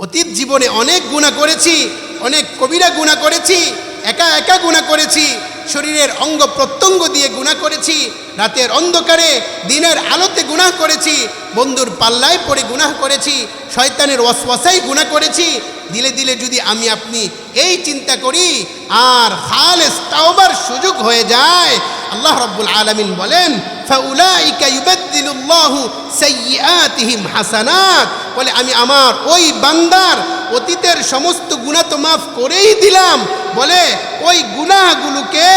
অতীত জীবনে অনেক গুনাহ করেছি, অনেক কবিরা গুনাহ করেছি, একা একা গুনাহ করেছি, শরীরের অঙ্গ প্রত্যঙ্গ দিয়ে গুনাহ করেছি, রাতের অন্ধকারে দিনের আলোতে গুনাহ করেছি, বন্ধুর পাল্লায় পড়ে গুনাহ করেছি, শয়তানের ওয়াসওয়াসায় গুনাহ করেছি। দিলে দিলে যদি আমি আপনি এই চিন্তা করি আর খালেস তাওবার সুযোগ হয়ে যায়, আল্লাহ রাব্বুল আলামিন বলেন ফাউলাইকা ইউবাদদিলুল্লাহু সাইয়্যাতিহিম হাসানাত, বলে আমি আমার ওই বান্দার অতীতের সমস্ত গুনাহ তো মাফ করেই দিলাম, বলে ওই গুনাহগুলোকে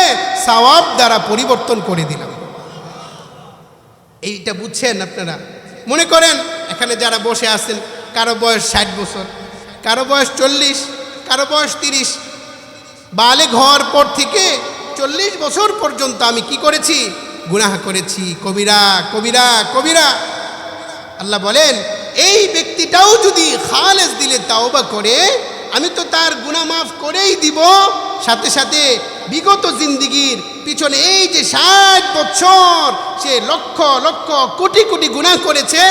সওয়াব দ্বারা পরিবর্তন করে দিলাম। এইটা বুঝছেন আপনারা? মনে করেন এখানে যারা বসে আছেন, কারো বয়স 60 বছর, কারো বয়স 40, কারো বয়স 30, বালেগ হওয়ার পর থেকে 40 বছর পর্যন্ত আমি কি করেছি? গুনাহ করেছি, কবিরা কবিরা কবিরা। আল্লাহ বলেন এই ব্যক্তিটাও যদি খালেস দিলে তাওবা করে, আমি তো তার গুনাহ মাফ করেই দিব, সাথে সাথে বিগত জিন্দিগির পিছনে এই যে 60 বছর সে লক্ষ লক্ষ কোটি কোটি গুনাহ করেছে,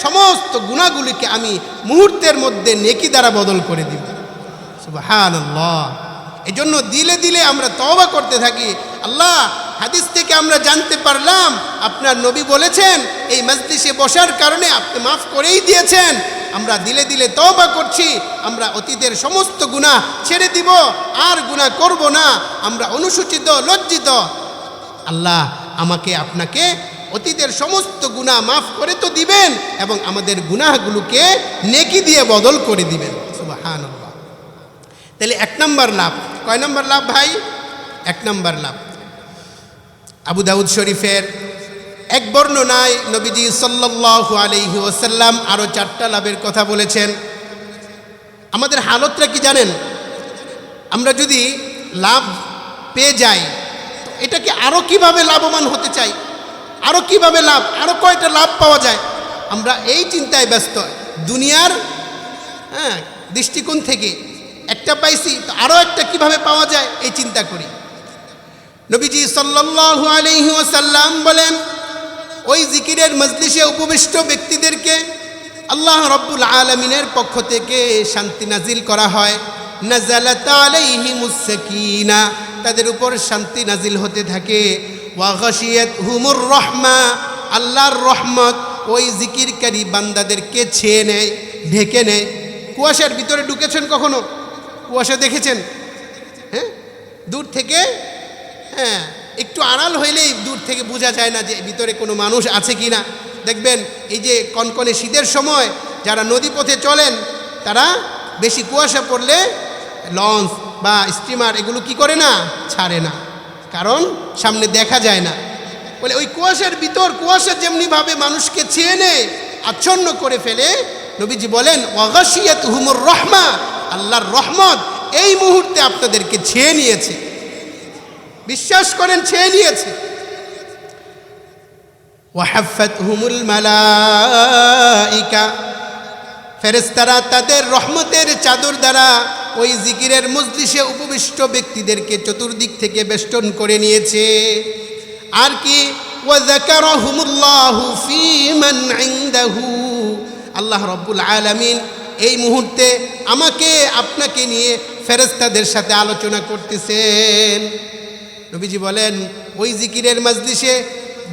সমস্ত গুনাহগুলিকে আমি মুহূর্তের মধ্যে নেকি দ্বারা বদল করে দিব। সুবহানাল্লাহ। এজন্য দিলে দিলে আমরা তওবা করতে থাকি। আল্লাহ, হাদিস থেকে আমরা জানতে পারলাম আপনার নবী বলেছেন এই মজলিসে বসার কারণে আপনি মাফ করেই দিয়েছেন। আমরা দিলে দিলে তওবা করছি, আমরা অতীতের সমস্ত গুনাহ ছেড়ে দিব, আর গুনাহ করব না, আমরা অনুসূচিত লজ্জিত। আল্লাহ আমাকে আপনাকে অতীতের সমস্ত গুনাহ মাফ করে তো দিবেন এবং আমাদের গুনাহগুলোকে নেকি দিয়ে বদল করে দিবেন। সুবহানাল্লাহ। তাহলে 1 নম্বর লাভ। কয় নম্বর লাভ ভাই? 1 নম্বর লাভ। আবু দাউদ শরীফের এক বর্ণনায় নবীজি সাল্লাল্লাহু আলাইহি ওয়াসাল্লাম আরও 4টা লাভের কথা বলেছেন। আমাদের হালতটা কি জানেন? আমরা যদি লাভ পেয়ে যাই, এটাকে আরও কিভাবে লাভবান হতে চাই, আরও কিভাবে লাভ, আরও কয়টা লাভ পাওয়া যায়, আমরা এই চিন্তায় ব্যস্ত। দুনিয়ার দৃষ্টিকোণ থেকে একটা পাইছি, তো আরও একটা কিভাবে পাওয়া যায় এই চিন্তা করি। নবীজি সাল্লাল্লাহু আলাইহি ওয়াসাল্লাম বলেন ওই জিকিরের মজলিসে উপবিষ্ট ব্যক্তিদেরকে আল্লাহ রাব্বুল আলামিনের পক্ষ থেকে শান্তি নাজিল করা হয়। নাযালাত আলাইহিমুস সাকিনা, তাদের উপর শান্তি নাজিল হতে থাকে। ওয়া গাশিয়াতহুমুর রাহমা, আল্লাহর রহমত ওই জিকিরকারী বান্দাদেরকে ছেয়ে নেয়, ঢেকে নেয়। কুয়াশার ভিতরে ঢুকেছেন কখনো? কুয়াশা দেখেছেন? হ্যাঁ, দূর থেকে একটু আড়াল হইলেই দূর থেকে বোঝা যায় না যে ভিতরে কোনো মানুষ আছে কি না। দেখবেন এই যে কনকনে শীতের সময় যারা নদীপথে চলেন, তারা বেশি কুয়াশা পড়লে লঞ্চ বা স্টিমার এগুলো কি করে না, ছাড়ে না, কারণ সামনে দেখা যায় না। বলে ওই কুয়াশার ভিতর কুয়াশা যেমনিভাবে মানুষকে ছেয়ে নেয়, আচ্ছন্ন করে ফেলে, নবীজি বলেন ওয়াগাশিয়াতহুমুর রাহমা, আল্লাহর রহমত এই মুহূর্তে আপনাদেরকে ছেয়ে নিয়েছে। বিশ্বাস করেন, ছেয়ে নিয়েছে। ওয়াহাফাতহুমুল মালাইকা, ফেরেশতারা তাদের রহমতের চাদর দ্বারা ওই জিকিরের মজলিসে উপবিষ্ট ব্যক্তিদেরকে চতুর্দিক থেকে বেষ্টন করে নিয়েছে। আর কি ওয়াযাকারাহুমুল্লাহু ফী মান ইনদাহু, আল্লাহ রাব্বুল আলামিন এই মুহূর্তে আমাকে আপনাকে নিয়ে ফেরেশতাদের সাথে আলোচনা করতেছেন। নবীজি বলেন ওই জিকিরের মজলিসে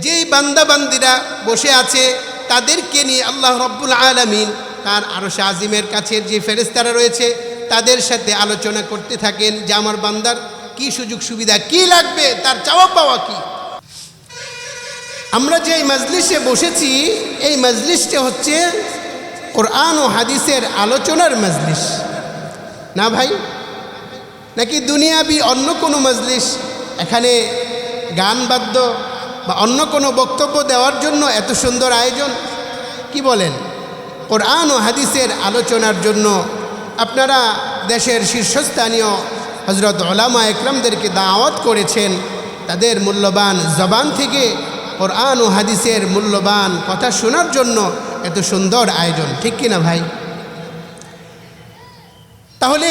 যেই বান্দা বান্দিরা বসে আছে তাদেরকে নিয়ে আল্লাহ রাব্বুল আলামিন তার আরশে আজিমের কাছে যে ফেরেশতারা রয়েছে তাদের সাথে আলোচনা করতে থাকেন যে আমার বান্দার কি সুযোগ সুবিধা, কি লাগবে, তার চাওয়া পাওয়া কি। আমরা যে মজলিসে বসেছি এই মজলিসটা হচ্ছে কোরআন ও হাদিসের আলোচনার মজলিস না ভাই, নাকি দুনিয়াবি অন্য কোনো মজলিস? এখানে গান বাদ্য বা অন্য কোনো বক্তব্য দেওয়ার জন্য এত সুন্দর আয়োজন? কি বলেন? কোরআন ও হাদিসের আলোচনার জন্য আপনারা দেশের শীর্ষস্থানীয় হযরত উলামা একরামদেরকে দাওয়াত করেছেন, তাদের মূল্যবান জবান থেকে কোরআন ও হাদিসের মূল্যবান কথা শোনার জন্য এত সুন্দর আয়োজন, ঠিক কিনা ভাই? তাহলে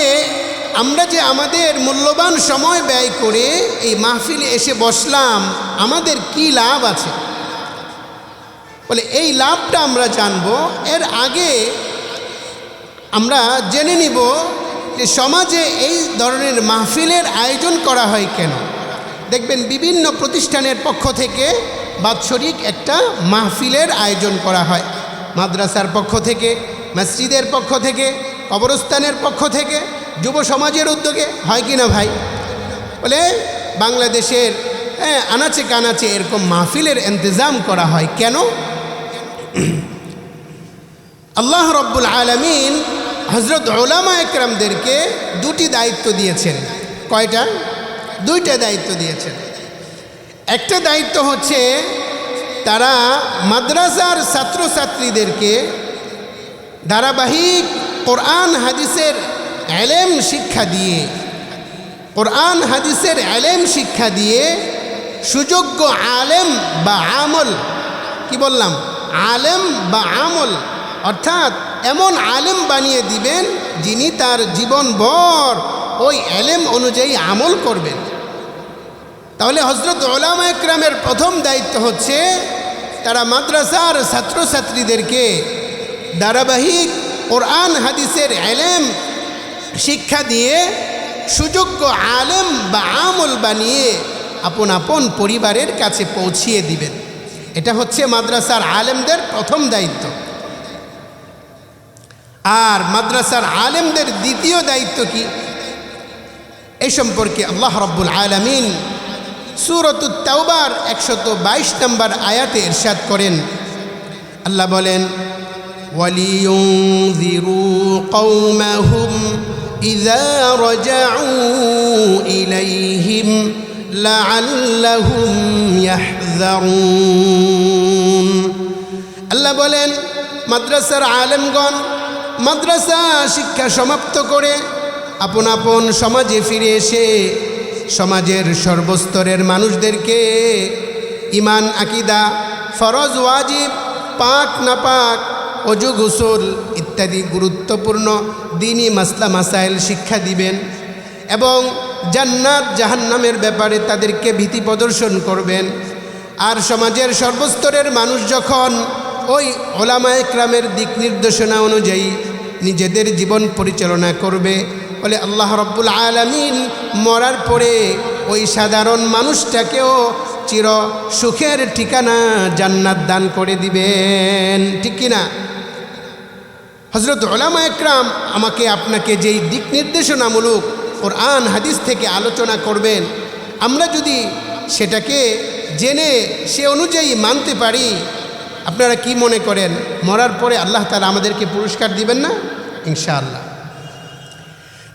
আমরা যে আমাদের মূল্যবান সময় ব্যয় করে এই মাহফিলে এসে বসলাম, আমাদের কি লাভ আছে? বলে এই লাভটা আমরা জানবো। এর আগে আমরা জেনে নিব যে সমাজে এই ধরনের মাহফিলের আয়োজন করা হয় কেন। দেখবেন বিভিন্ন প্রতিষ্ঠানের পক্ষ থেকে বাৎসরিক একটা মাহফিলের আয়োজন করা হয়, মাদ্রাসার পক্ষ থেকে, মসজিদের পক্ষ থেকে, কবরস্থানের পক্ষ থেকে, যুব সমাজের উদ্যোগে, হয় কি না ভাই? বলে বাংলাদেশের আনাচে কানাচে এরকম মাহফিলের ইন্তজাম করা হয় কেন? আল্লাহ রব্বুল আলামিন হযরত উলামা একরামদেরকে দুটি দায়িত্ব দিয়েছেন। কয়টা? দুইটা দায়িত্ব দিয়েছেন। একটা দায়িত্ব হচ্ছে তারা মাদ্রাসার ছাত্রছাত্রীদেরকে ধারাবাহিক কোরআন হাদিসের ইলম শিক্ষা দিয়ে, কোরআন হাদিসের ইলম শিক্ষা দিয়ে সুযোগ্য আলেম বা আমল, কি বললাম, আলেম বা আমল, অর্থাৎ এমন আলেম বানিয়ে দিবেন যিনি তার জীবনভর ওই ইলম অনুযায়ী আমল করবেন। তাহলে হযরত উলামা একরামের প্রথম দায়িত্ব হচ্ছে তারা মাদ্রাসার ছাত্রছাত্রীদেরকে ধারাবাহিক কোরআন হাদিসের ইলম শিক্ষা দিয়ে সুযোগ্য আলেম বা আমল বানিয়ে আপন আপন পরিবারের কাছে পৌঁছিয়ে দিবেন। এটা হচ্ছে মাদ্রাসার আলেমদের প্রথম দায়িত্ব। আর মাদ্রাসার আলেমদের দ্বিতীয় দায়িত্ব কি, এই সম্পর্কে আল্লাহ রাব্বুল আলামিন সূরাতুত তাওবার 122 নম্বর আয়াতে ইরশাদ করেন। আল্লাহ বলেন, ওয়ালিয়ুনযিরু কওমাহুম ইযা রাজাউ ইলাইহিম লাআল্লাহুম ইয়াহযারুন। আল্লাহ বলেন, মাদ্রাসার আলেমগণ মাদ্রাসা শিক্ষা সমাপ্ত করে আপন আপন সমাজে ফিরে এসে সমাজের সর্বস্তরের মানুষদেরকে ঈমান, আকীদা, ফরজ ওয়াজিব, পাক নাপাক, ওযু গোসল ইত্যাদি গুরুত্বপূর্ণ দ্বীনি মাসলা মাসাইল শিক্ষা দিবেন এবং জান্নাত জাহান্নামের ব্যাপারে তাদেরকে ভীতি প্রদর্শন করবেন। আর সমাজের সর্বস্তরের মানুষ যখন ওই উলামা একরামের দিক নির্দেশনা অনুযায়ী নিজেদের জীবন পরিচালনা করবে, বলে আল্লাহ রব্বুল আলামিন মরার পরে ওই সাধারণ মানুষটাকেও চির সুখের ঠিকানা জান্নাত দান করে দিবেন। ঠিক কিনা? হযরত উলামা একরাম আমাকে আপনাকে যেই দিক নির্দেশনামূলক কোরআন হাদিস থেকে আলোচনা করবেন, আমরা যদি সেটাকে জেনে সে অনুযায়ী মানতে পারি, আপনারা কি মনে করেন মরার পরে আল্লাহ তাআলা আমাদেরকে পুরস্কার দিবেন না? ইনশাআল্লাহ।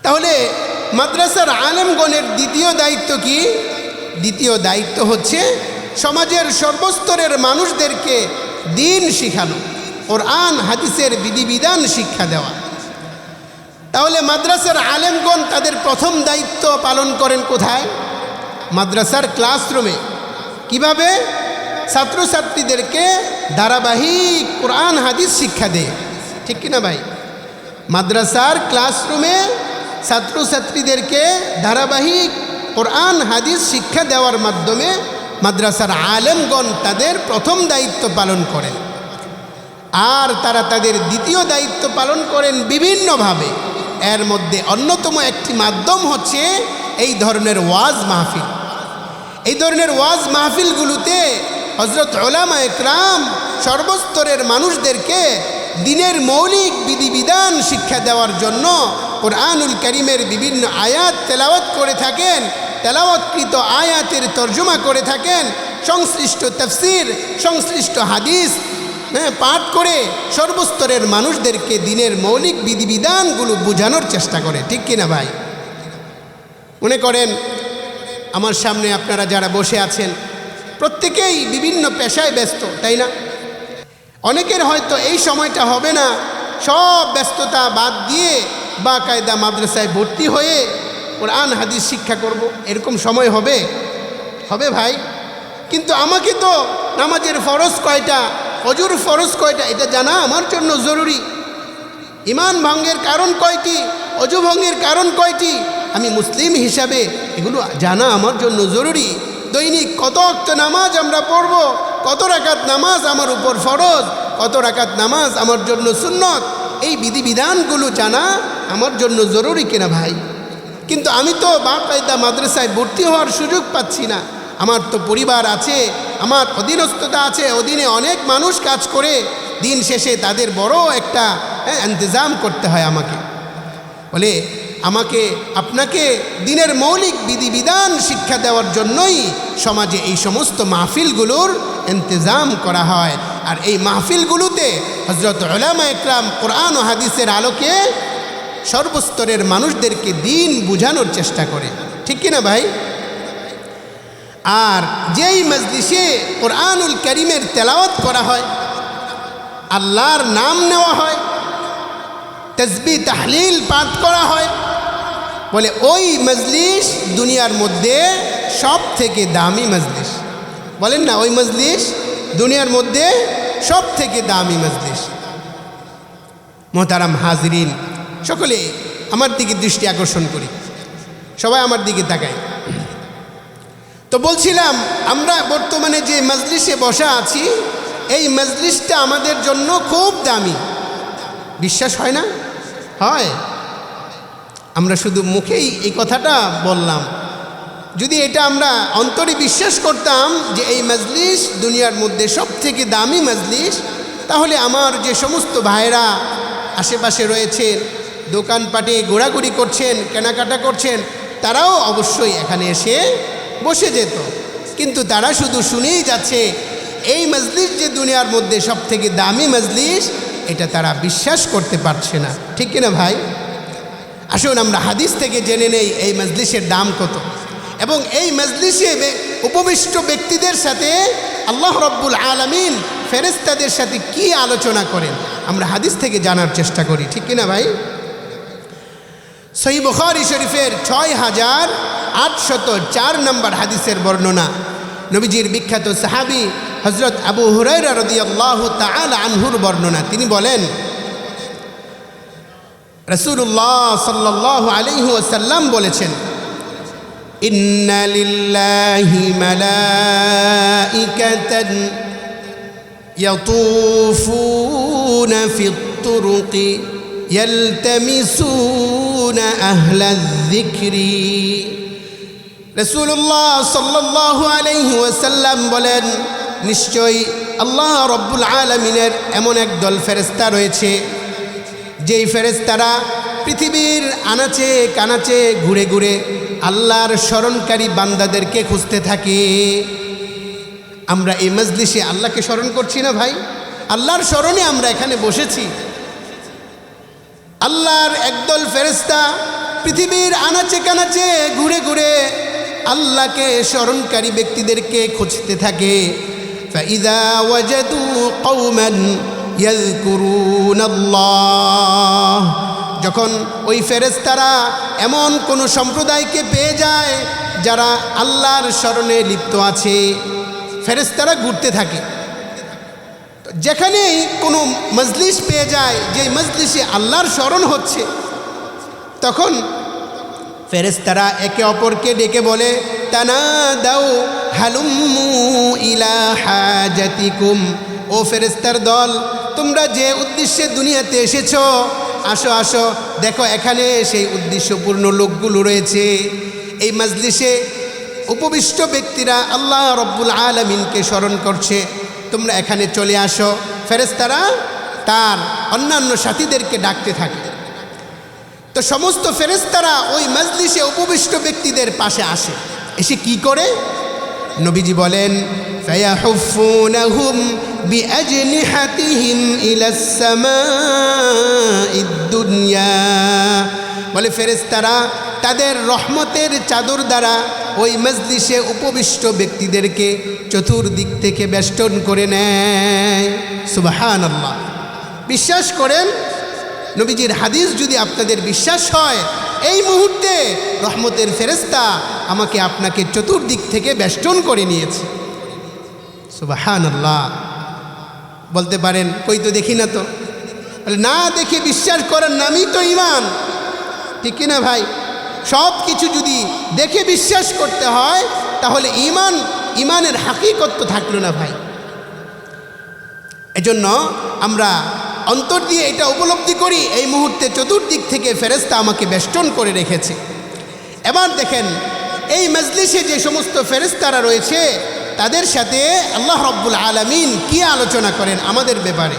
তাহলে মাদ্রাসার আলেমগণের দ্বিতীয় দায়িত্ব কি? দ্বিতীয় দায়িত্ব হচ্ছে সমাজের সর্বস্তরের মানুষদেরকে দ্বীন শিখানো, কোরআন হাদিসের বিধিবিধান শিক্ষা দেওয়া। তাহলে মাদ্রাসার আলেমগণ তাদের প্রথম দায়িত্ব পালন করেন কোথায়? মাদ্রাসার ক্লাসরুমে। কিভাবে? ছাত্রছাত্রীদেরকে ধারাবাহিক কোরআন হাদিস শিক্ষা দেয়। ঠিক কিনা ভাই? মাদ্রাসার ক্লাসরুমে ছাত্রছাত্রীদেরকে ধারাবাহিক কোরআন হাদিস শিক্ষা দেওয়ার মাধ্যমে মাদ্রাসার আলেমগণ তাদের প্রথম দায়িত্ব পালন করেন। আর তারা তাদের দ্বিতীয় দায়িত্ব পালন করেন বিভিন্নভাবে। এর মধ্যে অন্যতম একটি মাধ্যম হচ্ছে এই ধরনের ওয়াজ মাহফিল। এই ধরনের ওয়াজ মাহফিলগুলোতে হযরত উলামা একরাম সর্বস্তরের মানুষদেরকে দ্বীনের মৌলিক বিধিবিধান শিক্ষা দেওয়ার জন্য কোরআনুল কারীমের বিভিন্ন আয়াত তেলাওয়াত করে থাকেন, তেলাওয়াতকৃত আয়াতের তর্জমা করে থাকেন, সংশ্লিষ্ট তাফসীর, সংশ্লিষ্ট হাদিস পাঠ করে সর্বস্তরের মানুষদেরকে দ্বীনের মৌলিক বিধিবিধানগুলো বোঝানোর চেষ্টা করে। ঠিক কিনা ভাই? মনে করেন আমার সামনে আপনারা যারা বসে আছেন প্রত্যেকেই বিভিন্ন পেশায় ব্যস্ত, তাই না? অনেকের হয়তো এই সময়টা হবে না, সব ব্যস্ততা বাদ দিয়ে বাকায়দা মাদ্রাসায় ভর্তি হয়ে কোরআন হাদিস শিক্ষা করব, এরকম সময় হবে? হবে ভাই? কিন্তু আমাকে তো নামাজের ফরজ কয়টা, ওযুর ফরজ কয়টা, এটা জানা আমার জন্য জরুরি। ঈমান ভঙ্গের কারণ কয়টি, ওযু ভঙ্গের কারণ কয়টি, আমি মুসলিম হিসাবে এগুলো জানা আমার জন্য জরুরি। দৈনিক কত ওয়াক্ত নামাজ আমরা পড়ব, কত রাকাত নামাজ আমার উপর ফরজ, কত রাকাত নামাজ আমার জন্য সুন্নত, এই বিধিবিধানগুলো জানা আমার জন্য জরুরি কিনা ভাই? কিন্তু আমি তো বাকায়দা মাদ্রাসায় ভর্তি হওয়ার সুযোগ পাচ্ছি না। আমার তো পরিবার আছে, আমার অধীনস্থতা আছে, অধীনে অনেক মানুষ কাজ করে, দিন শেষে তাদের বড় একটা ইন্তজাম করতে হয় আমাকে। বলে আমাকে আপনাকে দিনের মৌলিক বিধিবিধান শিক্ষা দেওয়ার জন্যই সমাজে এই সমস্ত মাহফিলগুলোর ইন্তজাম করা হয়। আর এই মাহফিলগুলোতে হযরত উলামা একরাম কোরআন ও হাদিসের আলোকে সর্বস্তরের মানুষদেরকে দিন বুঝানোর চেষ্টা করে, ঠিক কিনা ভাই? আর যেই মজলিসে কোরআনুল কারীমের তেলাওয়াত করা হয়, আল্লাহর নাম নেওয়া হয়, তাসবিহ তাহলিল পাঠ করা হয়, বলে ওই মজলিস দুনিয়ার মধ্যে সব থেকে দামি মজলিস। বলেন না, ওই মজলিস দুনিয়ার মধ্যে সব থেকে দামি মজলিস। মোহতারাম হাজরিন, সকলে আমার দিকে দৃষ্টি আকর্ষণ করি, সবাই আমার দিকে তাকায়। তো বলছিলাম, আমরা বর্তমানে যে মজলিসে বসা আছি, এই মজলিসটা আমাদের জন্য খুব দামি। বিশ্বাস হয় না? হয়। আমরা শুধু মুখেই এই কথাটা বললাম। যদি এটা আমরা অন্তরে বিশ্বাস করতাম যে এই মজলিস দুনিয়ার মধ্যে সব থেকে দামি মজলিস, তাহলে আমার যে সমস্ত ভাইরা আশেপাশে রয়েছেন, দোকানপাটে ঘোরাঘুরি করছেন, কেনাকাটা করছেন, তারাও অবশ্যই এখানে এসে বসে যেত। কিন্তু তারা শুধু শুনেই যাচ্ছে। এই মজলিস যে দুনিয়ার মধ্যে সব থেকে দামি মজলিস, এটা তারা বিশ্বাস করতে পারছে না, ঠিক কিনা ভাই? আসুন আমরা হাদিস থেকে জেনে নেই এই মজলিসের দাম কত, এবং এই মজলিসে উপবিষ্ট ব্যক্তিদের সাথে আল্লাহ রব্বুল আলামিন ফেরেশতাদের সাথে কি আলোচনা করেন, আমরা হাদিস থেকে জানার চেষ্টা করি, ঠিক কিনা ভাই? সহিহ বুখারী শরীফের 6804 নম্বর হাদিসের বর্ণনা। নবীজির বিখ্যাত সাহাবী হযরত আবু হুরায়রা রাদিয়াল্লাহু তাআলা আনহুর বর্ণনা। তিনি বলেন, রাসূলুল্লাহ সাল্লাল্লাহু আলাইহি ওয়াসাল্লাম বলেছেন, ইন্না লিল্লাহি মালাইকাতান ইয়াতুফুনা ফিত তুরুকি ইয়ালতামিসুনা আহলায যিকরি। রাসূলুল্লাহ সাল্লাল্লাহু আলাইহি ওয়াসাল্লাম বলেন, নিশ্চয়ই আল্লাহ রব্বুল আলামিনের এমন একদল ফেরেশতা রয়েছে, যেই ফেরেশতারা পৃথিবীর আনাচে কানাচে ঘুরে ঘুরে আল্লাহর স্মরণকারী বান্দাদেরকে খুঁজতে থাকে। আমরা এই মজলিসে আল্লাহকে স্মরণ করছি না ভাই? আল্লাহর স্মরণে আমরা এখানে বসেছি। আল্লাহর একদল ফেরেশতা পৃথিবীর আনাচে কানাচে ঘুরে ঘুরে আল্লাহকে স্মরণকারী ব্যক্তিদেরকে খুঁজতে থাকে। ফাইদা ওয়াজাদু কওমান ইয়াযকুরুনাল্লাহ, যখন ওই ফেরেশতারা এমন কোনো সম্প্রদায়কে পেয়ে যায় যারা আল্লাহর স্মরণে লিপ্ত আছে, ফেরেশতারা ঘুরতে থাকে। যেখানেই কোনো মজলিস পেয়ে যায় যে মজলিসে আল্লাহর স্মরণ হচ্ছে, তখন ফেরেশতারা একে অপরকে ডেকে বলে, তানাদাউ হালুম্মু ইলা হাজাতিকুম, ও ফেরেশতার দল, তোমরা যে উদ্দেশ্যে দুনিয়াতে এসেছো, আসো আসো, দেখো এখানে সেই উদ্দেশ্যপূর্ণ লোকগুলো রয়েছে। এই মজলিসে উপবিষ্ট ব্যক্তিরা আল্লাহ রব্বুল আলামিনকে স্মরণ করছে, তোমরা এখানে চলে আসো। ফেরেশতারা তার অন্যান্য সাথীদেরকে ডাকতে থাকে। তো সমস্ত ফেরেশতারা ওই মজলিসে উপবিষ্ট ব্যক্তিদের পাশে আসে। এসে কি করে? নবীজি বলেন, ফায়াহুফুনাহুম বিআজনিহাতিহিম ইলাস সামাইদ দুনিয়া, বলে ফেরেশতারা তাদের রহমতের চাদর দ্বারা ওই মজলিসে উপবিষ্ট ব্যক্তিদেরকে চতুর্দিক থেকে বেষ্টন করে নেয়। সুবহানাল্লাহ। বিশ্বাস করেন, নবীজির হাদিস যদি আপনাদের বিশ্বাস হয়, এই মুহূর্তে রহমতের ফেরেশতা আমাকে আপনাকে চতুর্দিক থেকে বেষ্টন করে নিয়েছে। সুবহানাল্লাহ। বলতে পারেন, কই তো দেখি না তো। না দেখে বিশ্বাস করার নামই তো ঈমান, ঠিক কিনা ভাই? সব কিছু যদি দেখে বিশ্বাস করতে হয়, তাহলে ইমানের হাকিকত তো থাকলো না ভাই। এজন্য আমরা অন্তর দিয়ে এটা উপলব্ধি করি এই মুহূর্তে চতুর্দিক থেকে ফেরেশতা আমাকে বেষ্টন করে রেখেছে। এবার দেখেন এই মজলিসে যে সমস্ত ফেরেশতারা রয়েছে তাদের সাথে আল্লাহ রব্বুল আলামিন কি আলোচনা করেন আমাদের ব্যাপারে।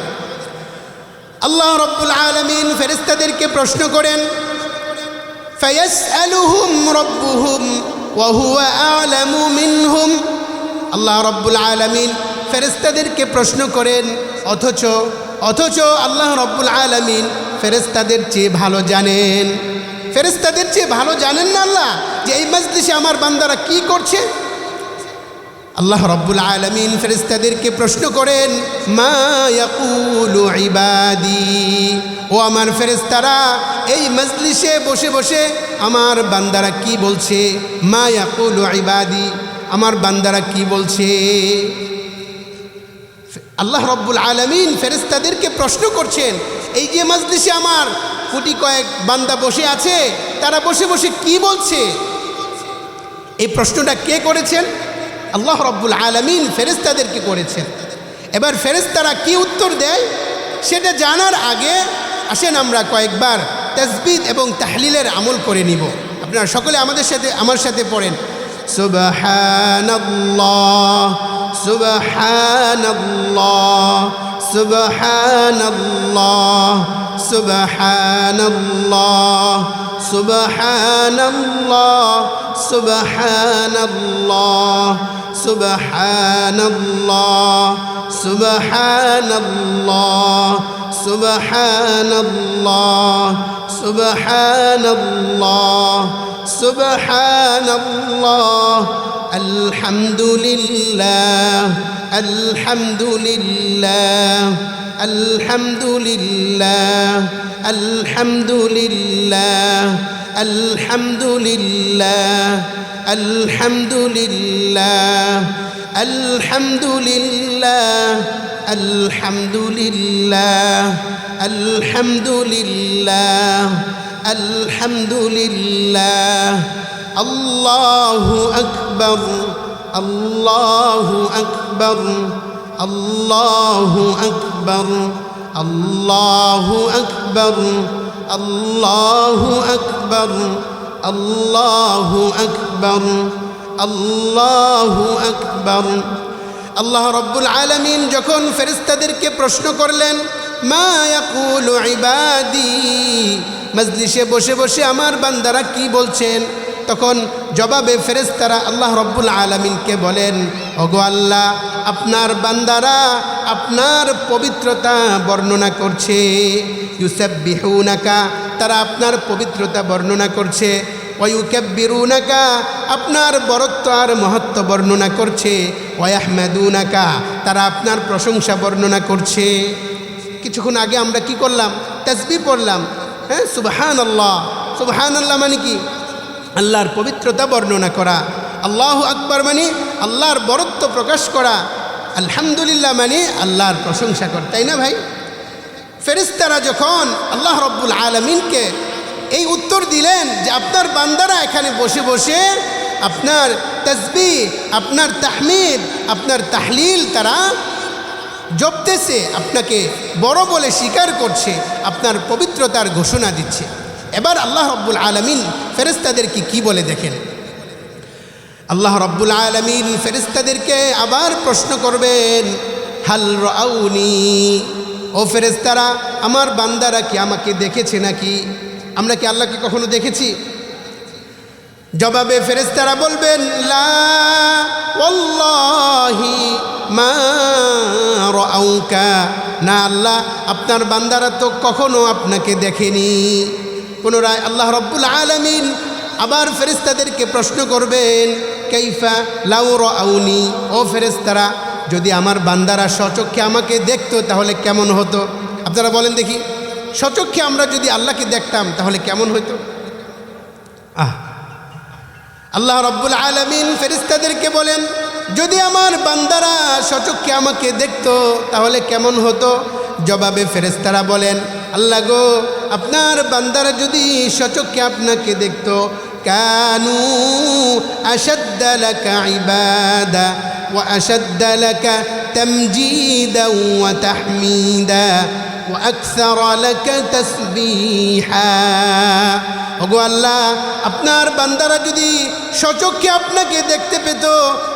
আল্লাহ রব্বুল আলামিন ফেরেশতাদেরকে প্রশ্ন করেন, ফায়াসআলুহুম রব্বুহুম ওয়া হুয়া আ'লামু মিনহুম। আল্লাহ রব্বুল আলামিন ফেরেশতাদেরকে প্রশ্ন করেন, অথচ আল্লাহ রব্বুল আলামিন ফেরেশতাদের চেয়ে ভালো জানেন। ফেরেশতাদের চেয়ে ভালো জানেন না আল্লাহ যে এই মজলিসে আমার বান্দারা কি করছে? আল্লাহ রব্বুল আলামিন ফেরেশতাদেরকে প্রশ্ন করেন, মা ইয়াকুলু ইবাদি। ও আমার ফেরেশতারা, এই মজলিসে বসে বসে আমার বান্দারা কি বলছে? মা ইয়াকুলু ইবাদি, আমার বান্দারা কি বলছে? আল্লাহ রব্বুল আলামিন ফেরেশতাদেরকে প্রশ্ন করছেন, এই যে মজলিসে আমার কোটি কয়েক বান্দা বসে আছে, তারা বসে বসে কি বলছে? এই প্রশ্নটা কে করেছেন? আল্লাহ রব্বুল আলামিন ফেরেশতাদেরকে করেছেন। এবার ফেরেশতারা কি উত্তর দেয় সেটা জানার আগে আসেন আমরা কয়েকবার তাসবিহ এবং তাহলিলের আমল করে নিব। আপনারা সকলে আমার সাথে পড়েন, সুবহানাল্লাহ সুবহানাল্লাহ সুবহানাল্লাহ সুবহানাল্লাহ সুবহানাল্লাহ সুবহানাল্লাহ সুবহানাল্লাহ সুবহানাল্লাহ সুবহানাল্লাহ সুবহানাল্লাহ সুবহানাল্লাহ আলহামদুলিল্লাহ আলহামদুলিল্লাহ আলহামদুলিল্লাহ আলহামদুলিল্লাহ আলহামদুলিল্লাহ আলহামদুলিল্লাহ আলহামদুলিল্লাহ আলহামদুলিল্লাহ আলহামদুলিল্লাহ আলহামদুলিল্লাহ আল্লাহু আকবার আল্লাহু আকবার আল্লাহু আকবার আল্লাহু আকবার আল্লাহু আকবার আল্লাহু আকবার আল্লাহু আকবার। আল্লাহ রব্বুল আলামিন যখন ফেরেশতাদেরকে প্রশ্ন করলেন, মা ইয়াকুলু ইবাদি, মজলিসে বসে বসে আমার বান্দারা কি বলছেন, তখন জবাবে ফেরেশতারা আল্লাহ রব্বুল আলামিনকে বলেন, ওগো আল্লাহ, আপনার বান্দারা আপনার পবিত্রতা বর্ণনা করছে। ইউসাব্বিহুনাকা, তারা আপনার পবিত্রতা বর্ণনা করছে। ওয়ায়ুকাব্বিরুনাকা, আপনার বরত্ব আর মহত্ব বর্ণনা করছে। ওয়ায়াহমাদুনাকা, তারা আপনার প্রশংসা বর্ণনা করছে। কিছুক্ষণ আগে আমরা কি করলাম? তাসবিহ পড়লাম। হ্যাঁ, সুবহানাল্লাহ। সুবহানাল্লাহ মানে কি? আল্লাহর পবিত্রতা বর্ণনা করা। আল্লাহু আকবার মানে আল্লাহর বরত্ব প্রকাশ করা। আলহামদুলিল্লাহ মানে আল্লাহর প্রশংসা করা, তাই না ভাই? ফেরেশতারা যখন আল্লাহ রব্বুল আলামিনকে এই উত্তর দিলেন যে আপনার বান্দারা এখানে বসে বসে আপনার তাসবিহ, আপনার তাহমিদ, আপনার তাহলিল তারা জপতেছে, আপনাকে বড় বলে স্বীকার করছে, আপনার পবিত্রতার ঘোষণা দিচ্ছে। এবার আল্লাহ রব্বুল আলামিন ফেরেশতাদেরকে কি বলে দেখেন। আল্লাহ রব্বুল আলামিন ফেরেশতাদেরকে আবার প্রশ্ন করবেন, হাল রাউনি, ও ফেরেশতারা, আমার বান্দারা কি আমাকে দেখেছে নাকি? আমরা কি আল্লাহকে কখনো দেখেছি? জবাবে ফেরেশতারা বলবেন, লা ওয়াল্লাহি মা রাআউকা, না আল্লাহ, আপনার বান্দারা তো কখনো আপনাকে দেখেনি। পুনরায় আল্লাহ রব্বুল আলামিন আবার ফেরেশতাদেরকে প্রশ্ন করবেন, কাইফা লাউ রাআউনি, ও ফেরেশতারা, যদি আমার বান্দারা স্বচক্ষে আমাকে দেখতো তাহলে কেমন হতো? আপনারা বলেন দেখি, স্বচক্ষে আমরা যদি আল্লাহকে দেখতাম তাহলে কেমন হতো? আল্লাহ রব্বুল আলামিন ফেরেশতাদেরকে বলেন, যদি আমার বান্দারা স্বচক্ষে আমাকে দেখতো তাহলে কেমন হতো? জবাবে ফেরেশতারা বলেন, আল্লাহ গো, আপনার বান্দারা যদি স্বচক্ষে আপনাকে দেখতো, কানু আশাদ্দা লাকা ইবাদা ওয়া আশাদ্দা লাকা তামজিদা ওয়া তাহমিদা, وأكثر لك تسبيحا ওগো আল্লাহ আপনার বান্দারা যদি সচক্ষে আপনাকে দেখতে পেত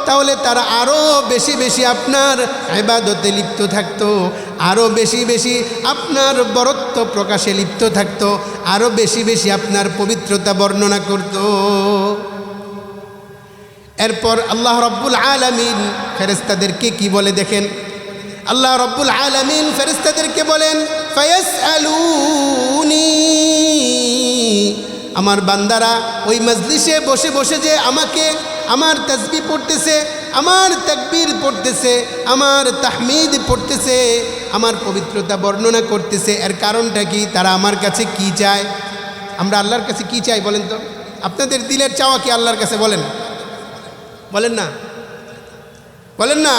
তাহলে তারা আরও বেশি বেশি আপনার ইবাদতে লিপ্ত থাকতো, আরও বেশি বেশি আপনার বরত্ব প্রকাশে লিপ্ত থাকতো, আরও বেশি বেশি আপনার পবিত্রতা বর্ণনা করত। এরপর আল্লাহ রব্বুল আলামিন ফেরেশতাদেরকে কি বলে দেখেন, আল্লাহ রব্বুল আলামিন ফেরেশতাদেরকে বলেন ফায়াসআলুনি, আমার বান্দারা ওই মজলিসে বসে বসে যে আমাকে আমার তাসবিহ পড়তেছে, আমার তাকবীর পড়তেছে, আমার তাহমিদ পড়তেছে, আমার পবিত্রতা বর্ণনা করতেছে, এর কারণটা কি? তারা আমার কাছে কি চায়? আমরা আল্লাহর কাছে কি চাই বলেন তো? আপনাদের দিলের চাওয়া কি আল্লাহর কাছে? বলেন বলেন না, বলেন না,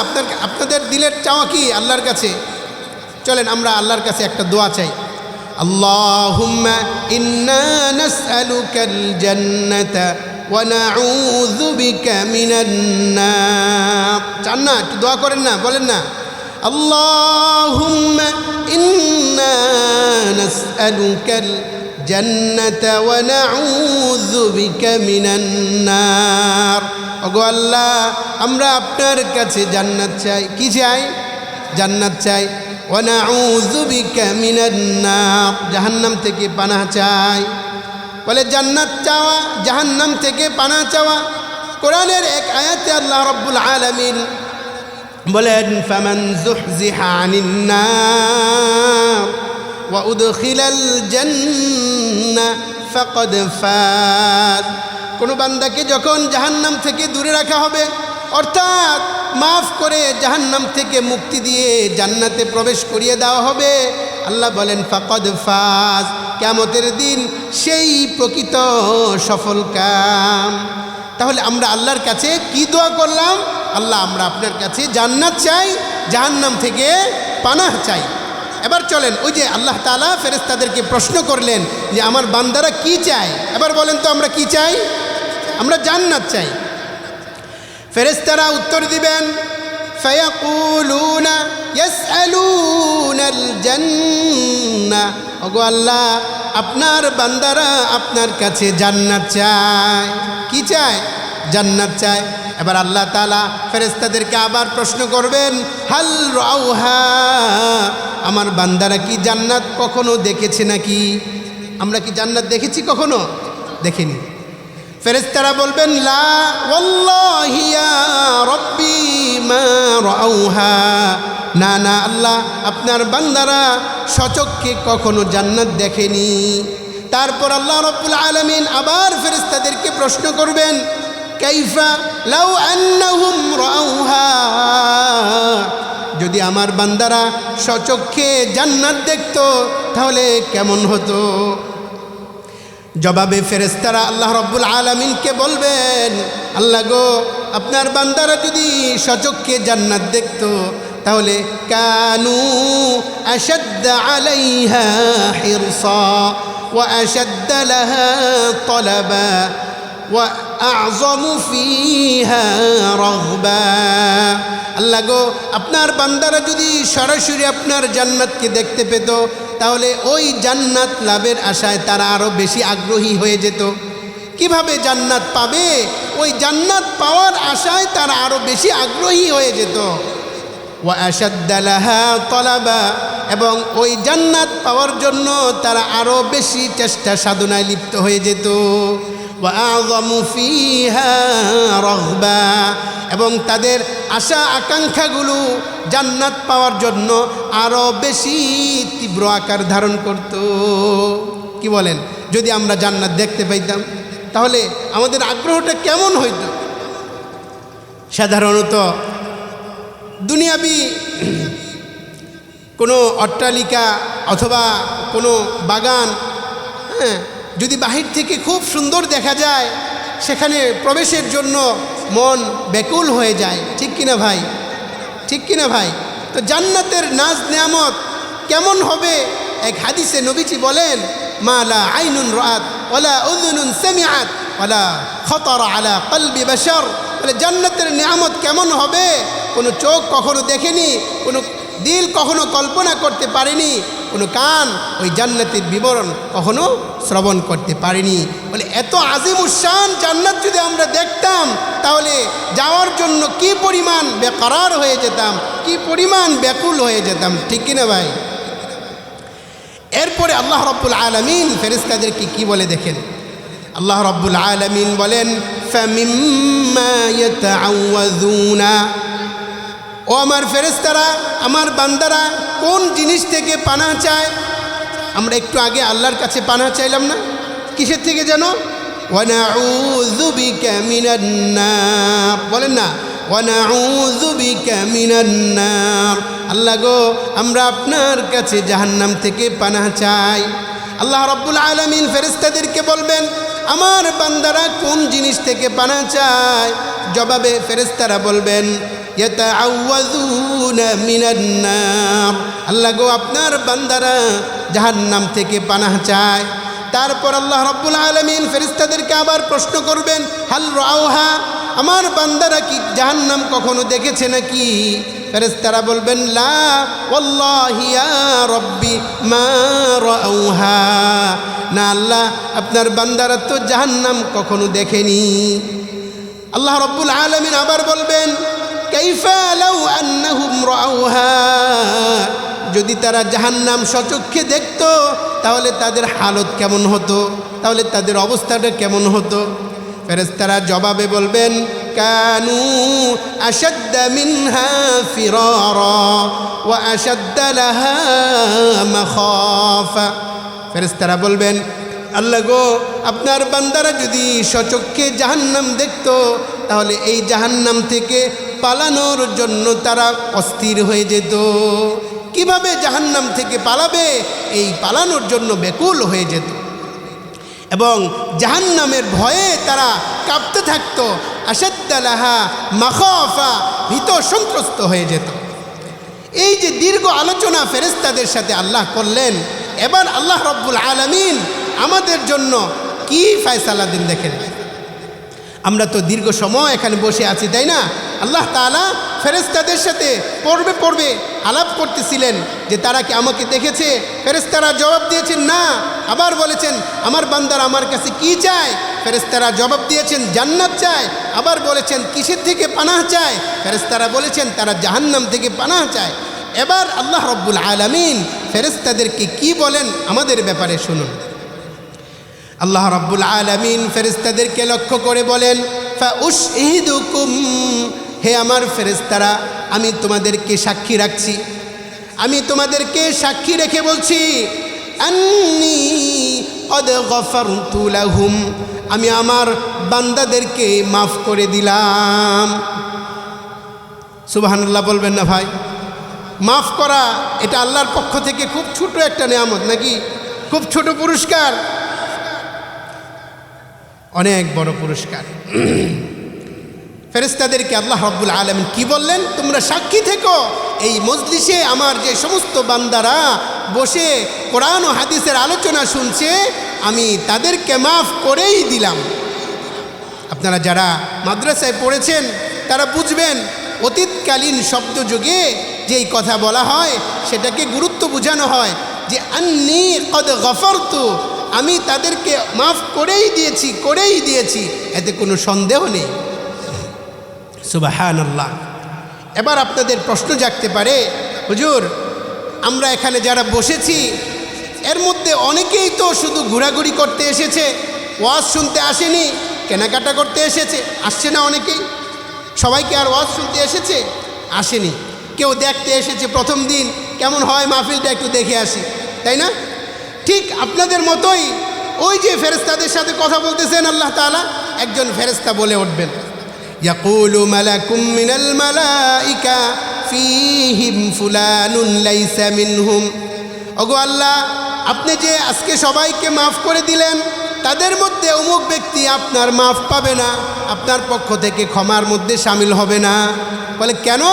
আপনাদের দিলের চাওয়া কি আল্লাহর কাছে? চলেন আমরা আল্লাহর কাছে একটা দোয়া চাই। আল্লাহুম্মা ইন্না নাসআলুকাল জান্নাতা ওয়া নাউযু বিকা মিনান নার। চান না? একটু দোয়া করেন না, বলেন না, আল্লাহুম্মা ইন্না নাসআলুকাল জান্নাতা ওয়া নাউযু বিকা মিনান নার। ওগো আল্লাহ আমরা আপনার কাছে জান্নাত চাই। কি চাই? জান্নাত চাই। ওয়া নাউযু বিকা মিনান নার, জাহান্নাম থেকে পানাহ চাই। বলে জান্নাত চাওয়া, জাহান্নাম থেকে পানাহ চাওয়া। কোরআনের এক আয়াতে আল্লাহ রাব্বুল আলামিন বলেন ফামান যুহজিহা আনিন নার ওয়া উদখিলাল জান্নাহ ফাকাদ ফাজ। কোনো বান্দাকে যখন জাহান্নাম থেকে দূরে রাখা হবে, অর্থাৎ মাফ করে জাহান্নাম থেকে মুক্তি দিয়ে জান্নাতে প্রবেশ করিয়ে দেওয়া হবে, আল্লাহ বলেন ফাকাদ ফাজ, কিয়ামতের দিন সেই প্রকৃত সফল কাম। তাহলে আমরা আল্লাহর কাছে কি দোয়া করলাম? আল্লাহ আমরা আপনার কাছে জান্নাত চাই, জাহান্নাম থেকে পানাহ চাই। এবার চলেন ওই যে আল্লাহ তাআলা ফেরেশতাদেরকে প্রশ্ন করলেন যে আমার বান্দারা কি চায়, এবার বলেন তো আমরা কি চাই? আমরা জান্নাত চাই। ফেরেশতারা উত্তর দিবেন ফায়াকুলুনা ইয়াসআলুনাল জান্নাহ, ওগো আল্লাহ আপনার বান্দারা আপনার কাছে জান্নাত চায়। কি চায়? জান্নাত চায়। এবার আল্লাহ তাআলা ফেরেশতাদেরকে আবার প্রশ্ন করবেন হাল রাউহা, আমার বান্দারা কি জান্নাত কখনো দেখেছে নাকি? আমরা কি জান্নাত দেখেছি কখনো? দেখিনি। ফেরেশতারা বলবেন লা ওয়াল্লাহি ইয়া রাব্বি মা রাউহা, না না আল্লাহ আপনার বান্দারা সচক্ষে কখনো জান্নাত দেখেনি। তারপর আল্লাহ রাব্বুল আলামিন আবার ফেরেশতাদেরকে প্রশ্ন করবেন কাইফা লাউ আন্নাহুম রাউহা, যদি আমার বান্দারা সচক্ষে জান্নাত দেখতো তাহলে কেমন হতো? জবাবে ফেরেশতারা আল্লাহ রাব্বুল আলামিনকে বলবেন আল্লাহ গো আপনার বান্দারা যদি সচক্ষে জান্নাত দেখতো তাহলে কানু আশাদ্দ আলাইহা হিরসা ওয়া আশাদ্দ লাহা তালাবা ওয়া আযমু ফিহা রাগবা। আল্লাহ গো আপনার বান্দারা যদি সরাসরি আপনার জান্নাতকে দেখতে পেত তাহলে ওই জান্নাত লাভের আশায় তারা আরও বেশি আগ্রহী হয়ে যেত। কিভাবে জান্নাত পাবে? ওই জান্নাত পাওয়ার আশায় তারা আরও বেশি আগ্রহী হয়ে যেত। ওয়া আশাদ্দা লাহা তালাবা, এবং ওই জান্নাত পাওয়ার জন্য তারা আরও বেশি চেষ্টা সাধনায় লিপ্ত হয়ে যেত। ওয়া আযমু ফিহা রাগবা, এবং তাদের আশা আকাঙ্ক্ষাগুলো জান্নাত পাওয়ার জন্য আরও বেশি তীব্র আকার ধারণ করত। কি বলেন? যদি আমরা জান্নাত দেখতে পাইতাম তাহলে আমাদের আগ্রহটা কেমন হইত? সাধারণত দুনিয়াবি কোনো অট্টালিকা অথবা কোনো বাগান, যদি বাহির থেকে খুব সুন্দর দেখা যায় সেখানে প্রবেশের জন্য মন ব্যাকুল হয়ে যায়। ঠিক কিনা ভাই? ঠিক কিনা ভাই? তো জান্নাতের নাজ নিয়ামত কেমন হবে? এক হাদিসে নবীজি বলেন মা লা আইনুন রাআত ওয়ালা উযুনুন সামিআত ওয়ালা খাতারা আলা কলবি বাশার। বলে জান্নাতের নিয়ামত কেমন হবে? কোনো চোখ কখনো দেখেনি, কোনো দিল কখনো কল্পনা করতে পারেনি, কোনো কান ওই জান্নাতের বিবরণ কখনো শ্রবণ করতে পারেনি। বলে এত আজিমুশান জান্নাত যদি আমরা দেখতাম তাহলে যাওয়ার জন্য কি পরিমাণ বেকরার হয়ে যেতাম, কি পরিমাণ ব্যাকুল হয়ে যেতাম, ঠিক কিনা ভাই? এরপরে আল্লাহ রাব্বুল আলামিন ফেরেশতাদেরকে কি বলে দেখেন। আল্লাহ রাব্বুল আলামিন বলেন ফামিম্মা ইয়াতাআওয়াযুনা, ও আমার ফেরেশতারা, আমার বান্দারা কোন জিনিস থেকে পানাহ চায়? আমরা একটু আগে আল্লাহর কাছে পানাহ চাইলাম না, কিসের থেকে যেন? ওয়া নাউযু বিকা মিনান নার, বলেন না, ওয়া নাউযু বিকা মিনান নার। আল্লাহ গো, আমরা আপনার কাছে জাহান্নাম থেকে পানাহ চাই। আল্লাহ রাব্বুল আলামিন ফেরেশতাদেরকে বলবেন আমার বান্দারা কোন জিনিস থেকে পানাহ চায়? জবাবে ফেরেশতারা বলবেন ইয়াতাআওয়াযুনা মিনান নার, আল্লাহ গো, আপনার বান্দারা জাহান্নাম থেকে পানাহ চায়। তারপর আল্লাহ রাব্বুল আলামিন ফেরেশতাদেরকে আবার প্রশ্ন করবেন হাল রাআউহা, আমার বান্দারা কি জাহান্নাম কখনো দেখেছে নাকি? ফেরেশতারা বলবেন লা ওয়াল্লাহি ইয়া রাব্বি মা রাআউহা, না আল্লাহ, আপনার বান্দারা তো জাহান্নাম কখনো দেখেনি। আল্লাহ রাব্বুল আলামিন আবার বলবেন কাইফা লাউ আন্নাহুম রাআউহা, যদি তারা জাহান্নাম সচক্ষে দেখতো তাহলে তাদের হালত কেমন হতো, তাহলে তাদের অবস্থাটা কেমন হতো? ফেরেশতারা জবাবে বলবেন কানু আশাদ্দা মিনহা ফিরারা ওয়া আশাদ্দা লাহা মাখাফা। ফেরেশতারা বলবেন আল্লাহ গো, আপনার বান্দারা যদি সচক্ষে জাহান্নাম দেখতো তাহলে এই জাহান্নাম থেকে পালানোর জন্য তারা অস্থির হয়ে যেত। কিভাবে জাহান্নাম থেকে পালাবে, এই পালানোর জন্য ব্যাকুল হয়ে যেত এবং জাহান্নামের ভয়ে তারা কাঁপতে থাকতো। আশাদ্দা লাহা মাখাফা, ভীত সন্ত্রস্ত হয়ে যেত। এই যে দীর্ঘ আলোচনা ফেরেশতাদের সাথে আল্লাহ করলেন, এবার আল্লাহ রাব্বুল আলামিন আমাদের জন্য কি ফয়সালা দিন দেখেন। আমরা তো দীর্ঘ সময় এখানে বসে আছি, তাই না? আল্লাহ তাআলা ফেরেশতাদের সাথে পর্বে আলাপ করতেছিলেন যে তারা কি আমাকে দেখেছে? ফেরেশতারা জবাব দিয়েছেন না। আবার বলেছেন আমার বান্দারা আমার কাছে কি চায়? ফেরেশতারা জবাব দিয়েছেন জান্নাত চায়। আবার বলেছেন কিসের থেকে পানাহ চায়? ফেরেশতারা বলেছেন তারা জাহান্নাম থেকে পানাহ চায়। এবার আল্লাহ রাব্বুল আলামিন ফেরেশতাদেরকে কি বলেন আমাদের ব্যাপারে শুনুন। আল্লাহ রাব্বুল আলামিন ফেরেশতাদেরকে লক্ষ্য করে বলেন ফাউশহিদুকুম, হে আমার ফেরেশতারা, আমি তোমাদেরকে সাক্ষী রাখছি, আমি তোমাদেরকে সাক্ষী রেখে বলছি আন্নী ক্বাদ গফারতু লাহুম, আমি আমার বান্দাদেরকে মাফ করে দিলাম। সুবহানাল্লাহ বলবেন না ভাই? মাফ করা এটা আল্লাহর পক্ষ থেকে খুব ছোট একটা নেয়ামত নাকি? খুব ছোট পুরস্কার? অনেক বড় পুরস্কার। ফেরেশতাদেরকে আল্লাহ রাব্বুল আলামিন কি বললেন? তোমরা সাক্ষী থেকো, এই মজলিসে আমার যে সমস্ত বান্দারা বসে কোরআন ও হাদিসের আলোচনা শুনছে আমি তাদেরকে মাফ করেই দিলাম। আপনারা যারা মাদ্রাসায় পড়েছেন তারা বুঝবেন অতীতকালীন শব্দযুগে যেই কথা বলা হয় সেটাকে গুরুত্ব বোঝানো হয় যে আন্নী ক্বাদ গফারতু, আমি তাদেরকে মাফ করেই দিয়েছি, এতে কোনো সন্দেহ নেই। সুবহানাল্লাহ। এবার আপনাদের প্রশ্ন জাগতে পারে হুজুর, আমরা এখানে যারা বসেছি এর মধ্যে অনেকেই তো শুধু ঘোরাঘুরি করতে এসেছে, ওয়াজ শুনতে আসেনি, কেনাকাটা করতে এসেছে। আসছে না অনেকেই? সবাই কি আর ওয়াজ শুনতে এসেছে? আসেনি। কেউ দেখতে এসেছে প্রথম দিন কেমন হয় মাহফিলটা একটু দেখে আসি, তাই না? ঠিক আপনাদের মতোই ওই যে ফেরেশতাদের সাথে কথা বলতেছেন আল্লাহ তাআলা, একজন ফেরেশতা বলে উঠবেন ইয়াকুলু মালাকুম মিনাল মালাইকা ফীহিম ফুলানুন লাইসা মিনহুম, ওগো আল্লাহ, আপনি যে আজকে সবাইকে মাফ করে দিলেন তাদের মধ্যে অমুক ব্যক্তি আপনার মাফ পাবে না, আপনার পক্ষ থেকে ক্ষমার মধ্যে শামিল হবে না। বলে কেন?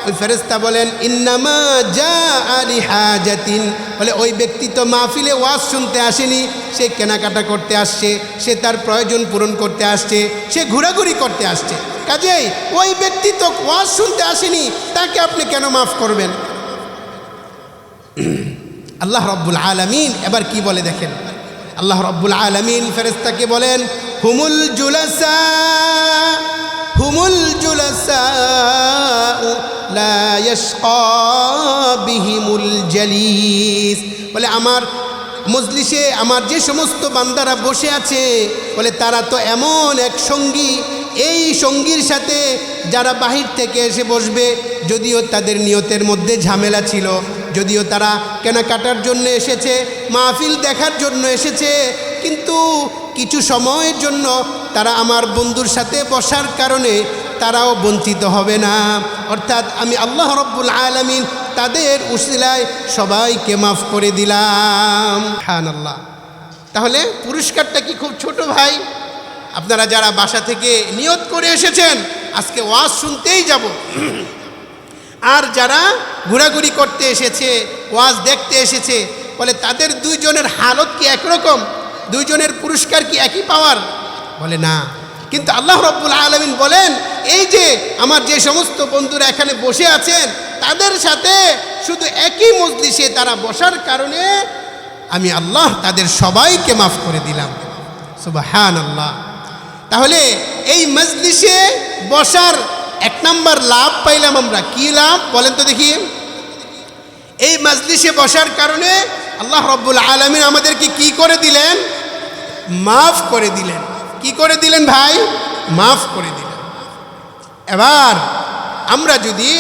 ওই ফেরেশতা বলেন ইন্নামা জাআ লিহাজাতিন, বলে ওই ব্যক্তি তো মাহফিলে ওয়াজ শুনতে আসেনি, সে কেনাকাটা করতে আসছে, সে তার প্রয়োজন পূরণ করতে আসছে, সে ঘোরাঘুরি করতে আসছে। কাজেই ওই ব্যক্তি তো ওয়াজ শুনতে আসেনি, তাকে আপনি কেন মাফ করবেন? আল্লাহ রব্বুল আলামিন এবার কি বলে দেখেন, আল্লাহ রব্বুল আলামিন ফেরেশতাকে বলেন, হুমুল জুলাসা লা ইয়াশকা বিহিমুল জালিস। বলে আমার মজলিসে আমার যে সমস্ত বান্দারা বসে আছে, বলে তারা তো এমন এক সঙ্গী, এই সঙ্গীর সাথে যারা বাহির থেকে এসে বসবে, যদিও তাদের নিয়তের মধ্যে ঝামেলা ছিল, যদিও তারা কেনাকাটার জন্য এসেছে, মাহফিল দেখার জন্য এসেছে, কিন্তু কিছু সময়ের জন্য তারা আমার বন্ধুর সাথে বসার কারণে তারাও বঞ্চিত হবে না। অর্থাৎ আমি আল্লাহ রব্বুল আলামিন তাদের উসিলায় সবাইকে মাফ করে দিলাম। সুবহানাল্লাহ। তাহলে পুরস্কারটা কি খুব ছোট ভাই? আপনারা যারা বাসা থেকে নিয়ত করে এসেছেন আজকে ওয়াজ শুনতেই যাব, আর যারা ঘোরাঘুরি করতে এসেছে, ওয়াজ দেখতে এসেছে, বলে তাদের দুইজনের হালত কি একরকম? দুইজনের পুরস্কার কি একই পাওয়ার? বলে না। কিন্তু আল্লাহ রব্বুল আলামিন বলেন, এই যে আমার যে সমস্ত বন্ধুরা এখানে বসে আছেন তাদের সাথে শুধু একই মজলিসে তারা বসার কারণে আমি আল্লাহ তাদের সবাইকে মাফ করে দিলাম। সুবহানাল্লাহ। তাহলে এই মজলিসে বসার এক নাম্বার লাভ পাইলাম আমরা। কি লাভ বলেন তো দেখি? এই মজলিসে বসার কারণে আল্লাহ রব্বুল আলামিন আমাদেরকে কি করে দিলেন? মাফ করে দিলেন। কি করে দিলেন ভাই? মাফ করে দিলেন। এবার আমরা যদি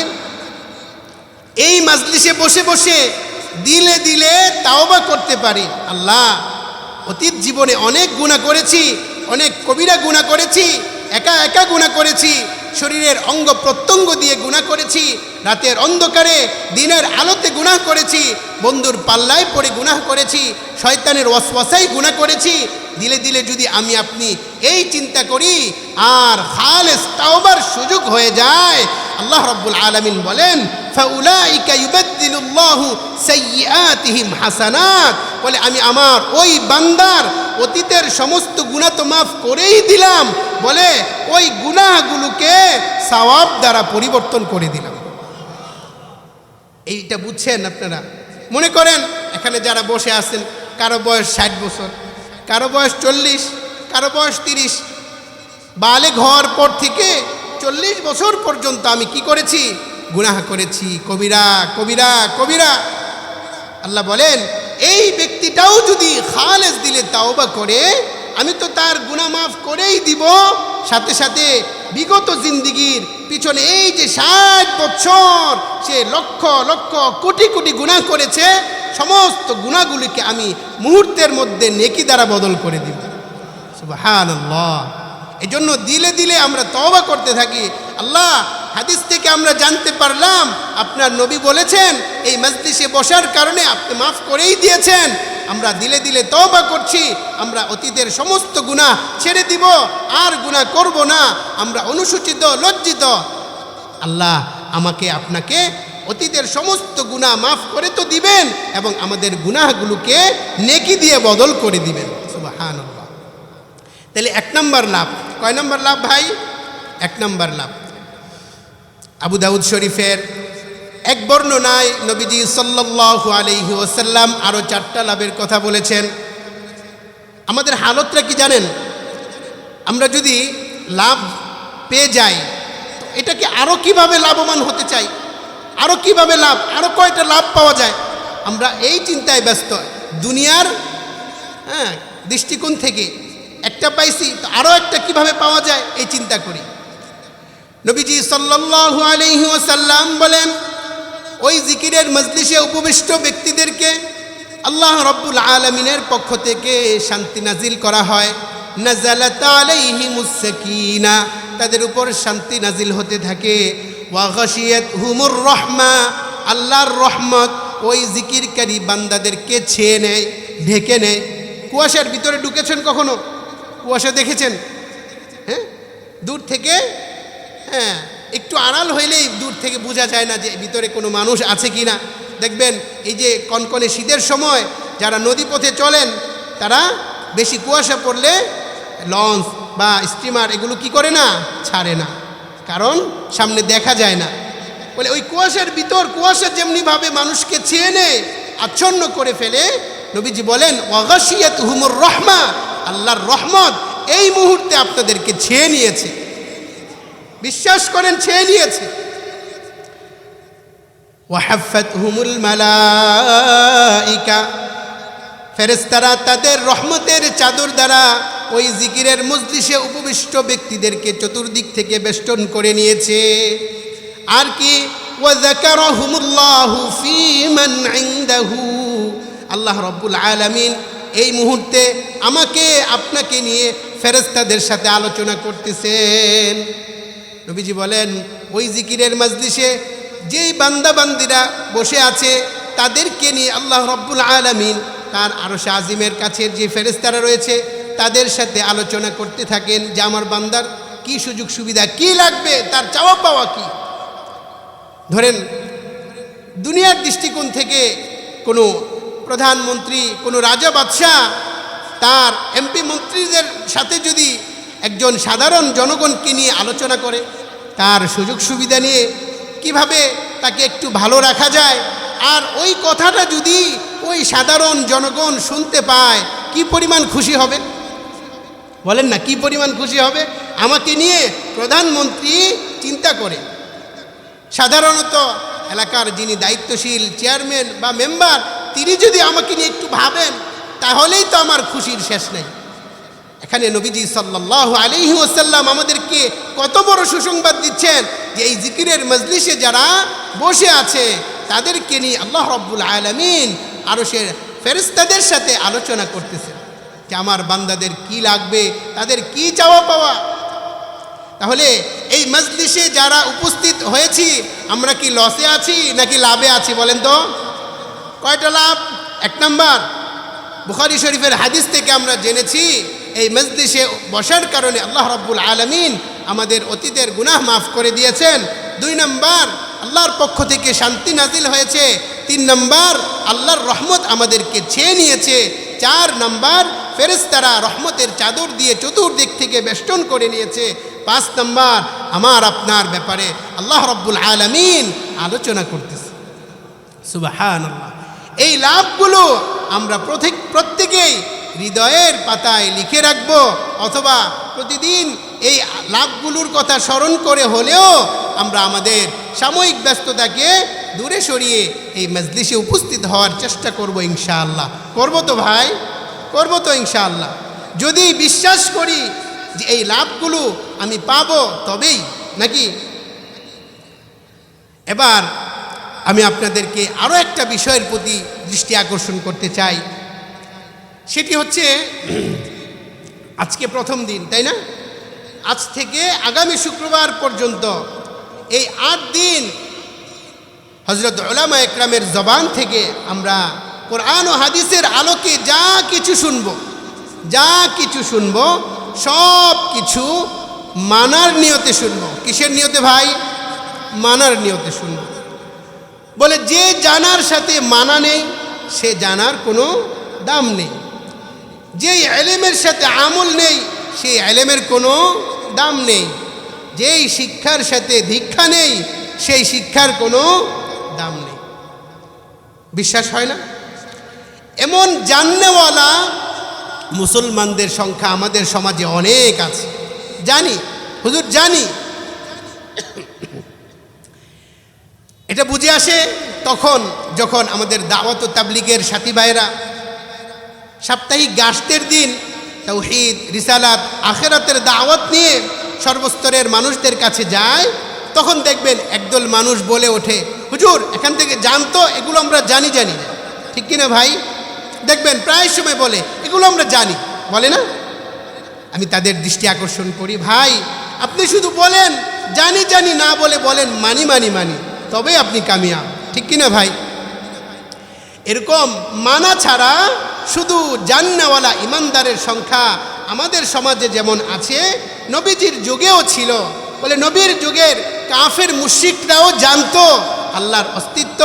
এই মজলিসে বসে বসে দিলে দিলে তাওবা করতে পারি, আল্লাহ অতীত জীবনে অনেক গুনাহ করেছি, অনেক কবিরা গুনাহ করেছি, একা একা গুনাহ করেছি, শরীরের অঙ্গ প্রত্যঙ্গ দিয়ে গুনাহ করেছি, রাতের অন্ধকারে দিনের আলোতে গুনাহ করেছি, বন্ধুর পাল্লায় পড়ে গুনাহ করেছি, শয়তানের ওয়াসওয়াসায় গুনাহ করেছি। দিলে দিলে যদি আমি আপনি এই চিন্তা করি আর খালেস তাওবার সুযোগ হয়ে যায়, আল্লাহ রাব্বুল আলামিন বলেন, ফাউলাইকা ইউবাদদিলুল্লাহু সাইয়্যাতিহিম হাসানাত। বলে আমি আমার ওই বান্দার অতীতের সমস্ত গুনাহ তো মাফ করেই দিলাম, বলে ওই গুনাহগুলোকে সওয়াব দ্বারা পরিবর্তন করে দিলাম। এইটা বুঝছেন আপনারা? মনে করেন এখানে যারা বসে আছেন, কারো বয়স 60 বছর, কারো বয়স 40, কারো বয়স 30, বালেগ হওয়ার পর থেকে 40 বছর পর্যন্ত আমি কি করেছি? গুনাহ করেছি, কবিরা কবিরা কবিরা। আল্লাহ বলেন, এই ব্যক্তিটাও যদি খালেস দিলে তাওবা করে, আমি তো তার গুনাহ মাফ করেই দিব, সাথে সাথে বিগত জিন্দিগির পিছনে এই যে 60 বছর সে লক্ষ লক্ষ কোটি কোটি গুনাহ করেছে, সমস্ত গুনাহগুলিকে আমি মুহূর্তের মধ্যে নেকি দ্বারা বদল করে দিব। সুবহানাল্লাহ। এজন্য দিলে দিলে আমরা তওবা করতে থাকি। আল্লাহ, হাদিস থেকে আমরা জানতে পারলাম আপনার নবী বলেছেন এই মজলিসে বসার কারণে আপনি মাফ করেই দিয়েছেন। আমরা দিলে দিলে তওবা করছি, আমরা অতীতের সমস্ত গুনাহ ছেড়ে দিব, আর গুনাহ করব না, আমরা অনুসূচিত লজ্জিত। আল্লাহ আমাকে আপনাকে অতীতের সমস্ত গুনাহ মাফ করে তো দিবেন এবং আমাদের গুনাহগুলোকে নেকি দিয়ে বদল করে দিবেন। সুবহানাল্লাহ। তাহলে 1 নম্বর লাভ। কয় নম্বর লাভ ভাই? 1 নম্বর লাভ। আবু দাউদ শরীফের এক বর্ণনায় নবীজি সাল্লাল্লাহু আলাইহি ওয়াসাল্লাম আরও 4টা লাভের কথা বলেছেন। আমাদের হালতটা কি জানেন? আমরা যদি লাভ পেয়ে যাই, তো এটাকে আরও কিভাবে লাভবান হতে চাই, আরও কিভাবে লাভ, আরও কয়টা লাভ পাওয়া যায়, আমরা এই চিন্তায় ব্যস্ত। দুনিয়ার দৃষ্টিকোণ থেকে একটা পাইছি, তো আরও একটা কিভাবে পাওয়া যায় এই চিন্তা করি। নবীজি সাল্লাল্লাহু আলাইহি ওয়াসাল্লাম বলেন, ওই জিকিরের মজলিসে উপবিষ্ট ব্যক্তিদেরকে আল্লাহ রাব্বুল আলামিনের পক্ষ থেকে শান্তি নাজিল করা হয়। নাযালাত আলাইহিমুস সাকিনা, তাদের উপর শান্তি নাজিল হতে থাকে। ওয়া গাশিয়াতহুমুর রাহমা, আল্লাহর রহমত ওই জিকিরকারী বান্দাদেরকে ছেয়ে নেয়, ঢেকে নেয়। কুয়াশার ভিতরে ঢুকেছেন কখনো? কুয়াশা দেখেছেন? হ্যাঁ, দূর থেকে একটু আড়াল হইলেই দূর থেকে বোঝা যায় না যে ভিতরে কোনো মানুষ আছে কি না। দেখবেন এই যে কনকনে শীতের সময় যারা নদীপথে চলেন, তারা বেশি কুয়াশা পড়লে লঞ্চ বা স্টিমার এগুলো কি করে না, ছাড়ে না, কারণ সামনে দেখা যায় না। বলে ওই কুয়াশার ভিতর কুয়াশা যেমনিভাবে মানুষকে ছেয়ে নেয়, আচ্ছন্ন করে ফেলে। নবীজি বলেন ওয়াগাশিয়াতুহুমুর রাহমা, আল্লাহর রহমত এই মুহূর্তে আপনাদেরকে ছেয়ে নিয়েছে। বিশ্বাস করেন ছেয়ে নিয়েছে। ওয়াহাফাতহুমুল মালাইকা, ফেরেশতারা তাদের রহমতের চাদর দ্বারা ওই জিকিরের মজলিসে উপবিষ্ট ব্যক্তিদেরকে চতুর্দিক থেকে বেষ্টন করে নিয়েছে। আর কি ওয়াযাকারাহুমুল্লাহু ফী মান ইনদাহু, আল্লাহ রাব্বুল আলামিন এই মুহূর্তে আমাকে আপনাকে নিয়ে ফেরেশতাদের সাথে আলোচনা করতেছেন। নবীজি বলেন ওই জিকিরের মজলিসে যেই বান্দা বান্দিরা বসে আছে তাদেরকে নিয়ে আল্লাহ রাব্বুল আলামিন তার আরশে আজিমের কাছে যে ফেরেশতারা রয়েছে তাদের সাথে আলোচনা করতে থাকেন যে আমার বান্দার কি সুযোগ সুবিধা, কি লাগবে, তার চাওয়া পাওয়া কি। ধরেন দুনিয়ার দৃষ্টিকোণ থেকে কোনো প্রধানমন্ত্রী, কোনো রাজা বাদশাহ তার এমপি মন্ত্রীদের সাথে যদি একজন সাধারণ জনগণকে নিয়ে আলোচনা করে, তার সুযোগ সুবিধা নিয়ে কিভাবে তাকে একটু ভালো রাখা যায়, আর ওই কথাটা যদি ওই সাধারণ জনগণ শুনতে পায় কি পরিমাণ খুশি হবে বলেন না, কি পরিমাণ খুশি হবে। আমাকে নিয়ে প্রধানমন্ত্রী চিন্তা করে, সাধারণত এলাকার যিনি দায়িত্বশীল চেয়ারম্যান বা মেম্বার তিনি যদি আমাকে নিয়ে একটু ভাবেন তাহলেই তো আমার খুশির শেষ নেই। এখানে নবীজি সাল্লাল্লাহু আলাইহি ওয়াসাল্লাম আমাদেরকে কত বড় সুসংবাদ দিচ্ছেন যে এই জিকিরের মজলিসে যারা বসে আছে তাদেরকে নিয়ে আল্লাহ রাব্বুল আলামিন আরশের ফেরেশতাদের সাথে আলোচনা করতেছেন যে আমার বান্দাদের কি লাগবে, তাদের কি চাওয়া পাওয়া। তাহলে এই মজলিসে যারা উপস্থিত হয়েছি আমরা কি লসে আছি নাকি লাভে আছি বলেন তো? কয়টা লাভ? এক নাম্বার, বুখারী শরীফের হাদিস থেকে আমরা জেনেছি এই মজলিসে বসার কারণে আল্লাহ রাব্বুল আলামিন আমাদের অতীতের গুনাহ মাফ করে দিয়েছেন। 2 নাম্বার, আল্লাহর পক্ষ থেকে শান্তি নাজিল হয়েছে। 3 নাম্বার, আল্লাহর রহমত আমাদেরকে ছেয়ে নিয়েছে। 4 নাম্বার, ফেরেশতারা রহমতের চাদর দিয়ে চতুর্দিক থেকে বেষ্টন করে নিয়েছে। 5 নাম্বার, আমার আপনার ব্যাপারে আল্লাহ রাব্বুল আলামিন আলোচনা করতেছে। সুবহানাল্লাহ। এই লাভগুলো আমরা প্রত্যেকেই হৃদয়ের পাতায় লিখে রাখব, অথবা প্রতিদিন এই লাভগুলোর কথা স্মরণ করে হলেও আমরা আমাদের সাময়িক ব্যস্ততাকে দূরে সরিয়ে এই মজলিসে উপস্থিত হওয়ার চেষ্টা করব ইনশাআল্লাহ। করব তো ভাই? করব তো ইনশাআল্লাহ। যদি বিশ্বাস করি যে এই লাভগুলো আমি পাবো তবেই নাকি। এবার আমি আপনাদেরকে আরও একটা বিষয়ের প্রতি দৃষ্টি আকর্ষণ করতে চাই। সেটি হচ্ছে আজকে প্রথম দিন, তাই না? আজ থেকে আগামী শুক্রবার পর্যন্ত এই 8 দিন হযরত উলামা একরামের জবান থেকে আমরা কোরআন ও হাদিসের আলোকে যা কিছু শুনবো সব কিছু মানার নিয়তে শুনবো। কিসের নিয়তে ভাই? মানার নিয়তে শুনবো। বলে যে জানার সাথে মানা নেই সে জানার কোনো দাম নেই, যেই ইলমের সাথে আমল নেই সেই ইলমের কোনো দাম নেই, যেই শিক্ষার সাথে দীক্ষা নেই সেই শিক্ষার কোনো দাম নেই। বিশ্বাস হয় না? এমন জাননেওয়ালা মুসলমানদের সংখ্যা আমাদের সমাজে অনেক আছে। জানি হুজুর, জানি। এটা বুঝে আসে তখন যখন আমাদের দাওয়াত ও তাবলীগের সাথী ভাইরা সাপ্তাহিক গাস্তের দিন তাওহীদ, রিসালাত, আখিরাতের দাওয়াত নিয়ে সর্বস্তরের মানুষদের কাছে যায়, তখন দেখবেন একদল মানুষ বলে ওঠে, হুজুর এখান থেকে জানতো, এগুলো আমরা জানি না। ঠিক কিনা ভাই? দেখবেন প্রায় সময় বলে এগুলো আমরা জানি, বলে না? আমি তাদের দৃষ্টি আকর্ষণ করি, ভাই আপনি শুধু বলেন জানি জানি, না বলে বলেন মানি মানি মানি, তবে আপনি কামিয়াব। ঠিক কিনা ভাই? এরকম মানা ছাড়া শুধু জাননেওয়ালা ইমানদারের সংখ্যা আমাদের সমাজে যেমন আছে, নবীজির যুগেও ছিল। বলে নবীর যুগের কাফের মুশরিকরাও জানতো আল্লাহর অস্তিত্ব,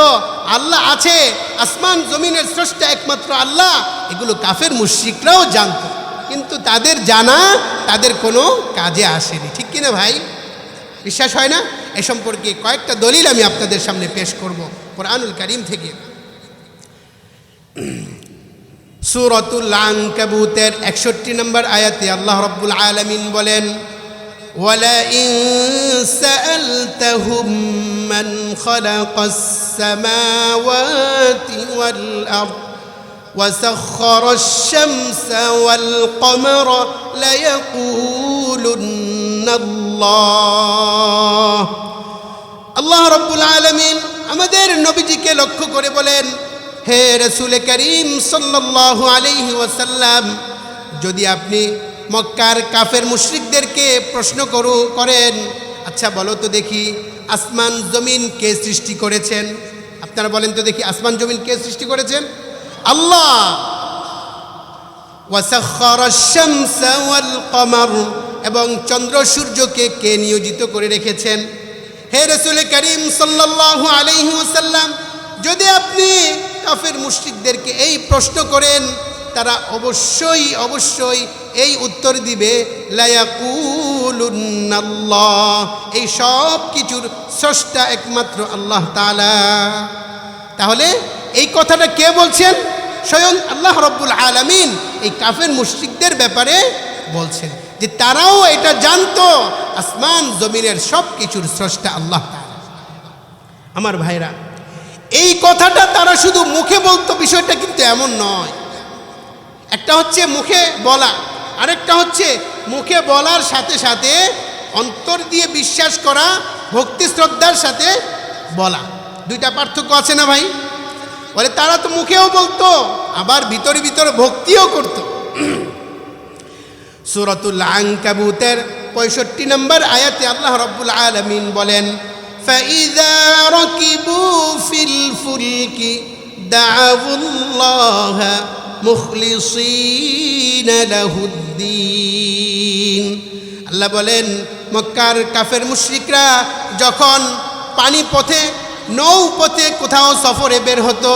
আল্লাহ আছে, আসমান জমিনের স্রষ্টা একমাত্র আল্লাহ, এগুলো কাফের মুশরিকরাও জানতো, কিন্তু তাদের জানা তাদের কোনো কাজে আসেনি। ঠিক কিনা ভাই? বিশ্বাস হয় না? এ সম্পর্কে কয়েকটা দলিল আমি আপনাদের সামনে পেশ করব কোরআনুল কারীম থেকে। সূরাতুল আনকাবুতের 61 নম্বর আয়াতে আল্লাহ রাব্বুল আলামিন বলেন, ওয়ালাইন সাআলতাহুম মান খালাকাস সামাওয়াতি ওয়াল আরদ وسخر الشمس والقمر ليقولن الله আল্লাহ রাব্বুল আলামিন আমাদের নবীজিকে লক্ষ্য করে বলেন, হে রাসূল করিম সাল্লাল্লাহু আলাইহি ওয়াসাল্লাম, যদি আপনি মক্কার কাফের মুশরিকদেরকে প্রশ্ন করেন, আচ্ছা বলো তো দেখি আসমান জমিন কে সৃষ্টি করেছেন? আপনারা বলেন তো দেখি আসমান জমিন কে সৃষ্টি করেছেন? আল্লাহ। ওয়াসাখখারাশ শামসা ওয়াল কমার, এবং চন্দ্র সূর্যকে কে নিয়োজিত করে রেখেছেন? হে রাসূল করিম সাল্লাল্লাহু আলাইহি ওয়াসাল্লাম, যদি আপনি কাফের মুশরিকদেরকে এই প্রশ্ন করেন, তারা অবশ্যই এই উত্তর দিবে, লা ইয়াকুলুন্নাল্লাহ, এই সব কিছুর স্রষ্টা একমাত্র আল্লাহ তাআলা। তাহলে এই কথাটা কে বলছেন? স্বয়ং আল্লাহ রাব্বুল আলামিন এই কাফের মুশরিকদের ব্যাপারে বলছেন যে তারাও এটা জানতো আসমান জমিনের সব কিছুর স্রষ্টা আল্লাহ তাআলা। আমার ভাইরা, এই কথাটা তারা শুধু মুখে বলতো, বিষয়টা কিন্তু এমন নয়। একটা হচ্ছে মুখে বলা, আরেকটা হচ্ছে মুখে বলার সাথে সাথে অন্তর দিয়ে বিশ্বাস করা, ভক্তি শ্রদ্ধার সাথে বলা, দুইটা পার্থক্য আছে না ভাই? বলে তারা তো মুখেও বলতো, আবার ভিতরে ভিতরে ভক্তিও করত। সূরাতুল আনকাবুতের 65 নম্বর আয়াতে আল্লাহ রাব্বুল আলামিন বলেন, ফাইযা রাকিবু ফিল ফুলকি দা'উল্লাহা মুখলিসিনা লাহুদ্দিন। আল্লাহ বলেন, মক্কার কাফের মুশরিকরা যখন পানি পথে নৌপথে কোথাও সফরে বের হতো,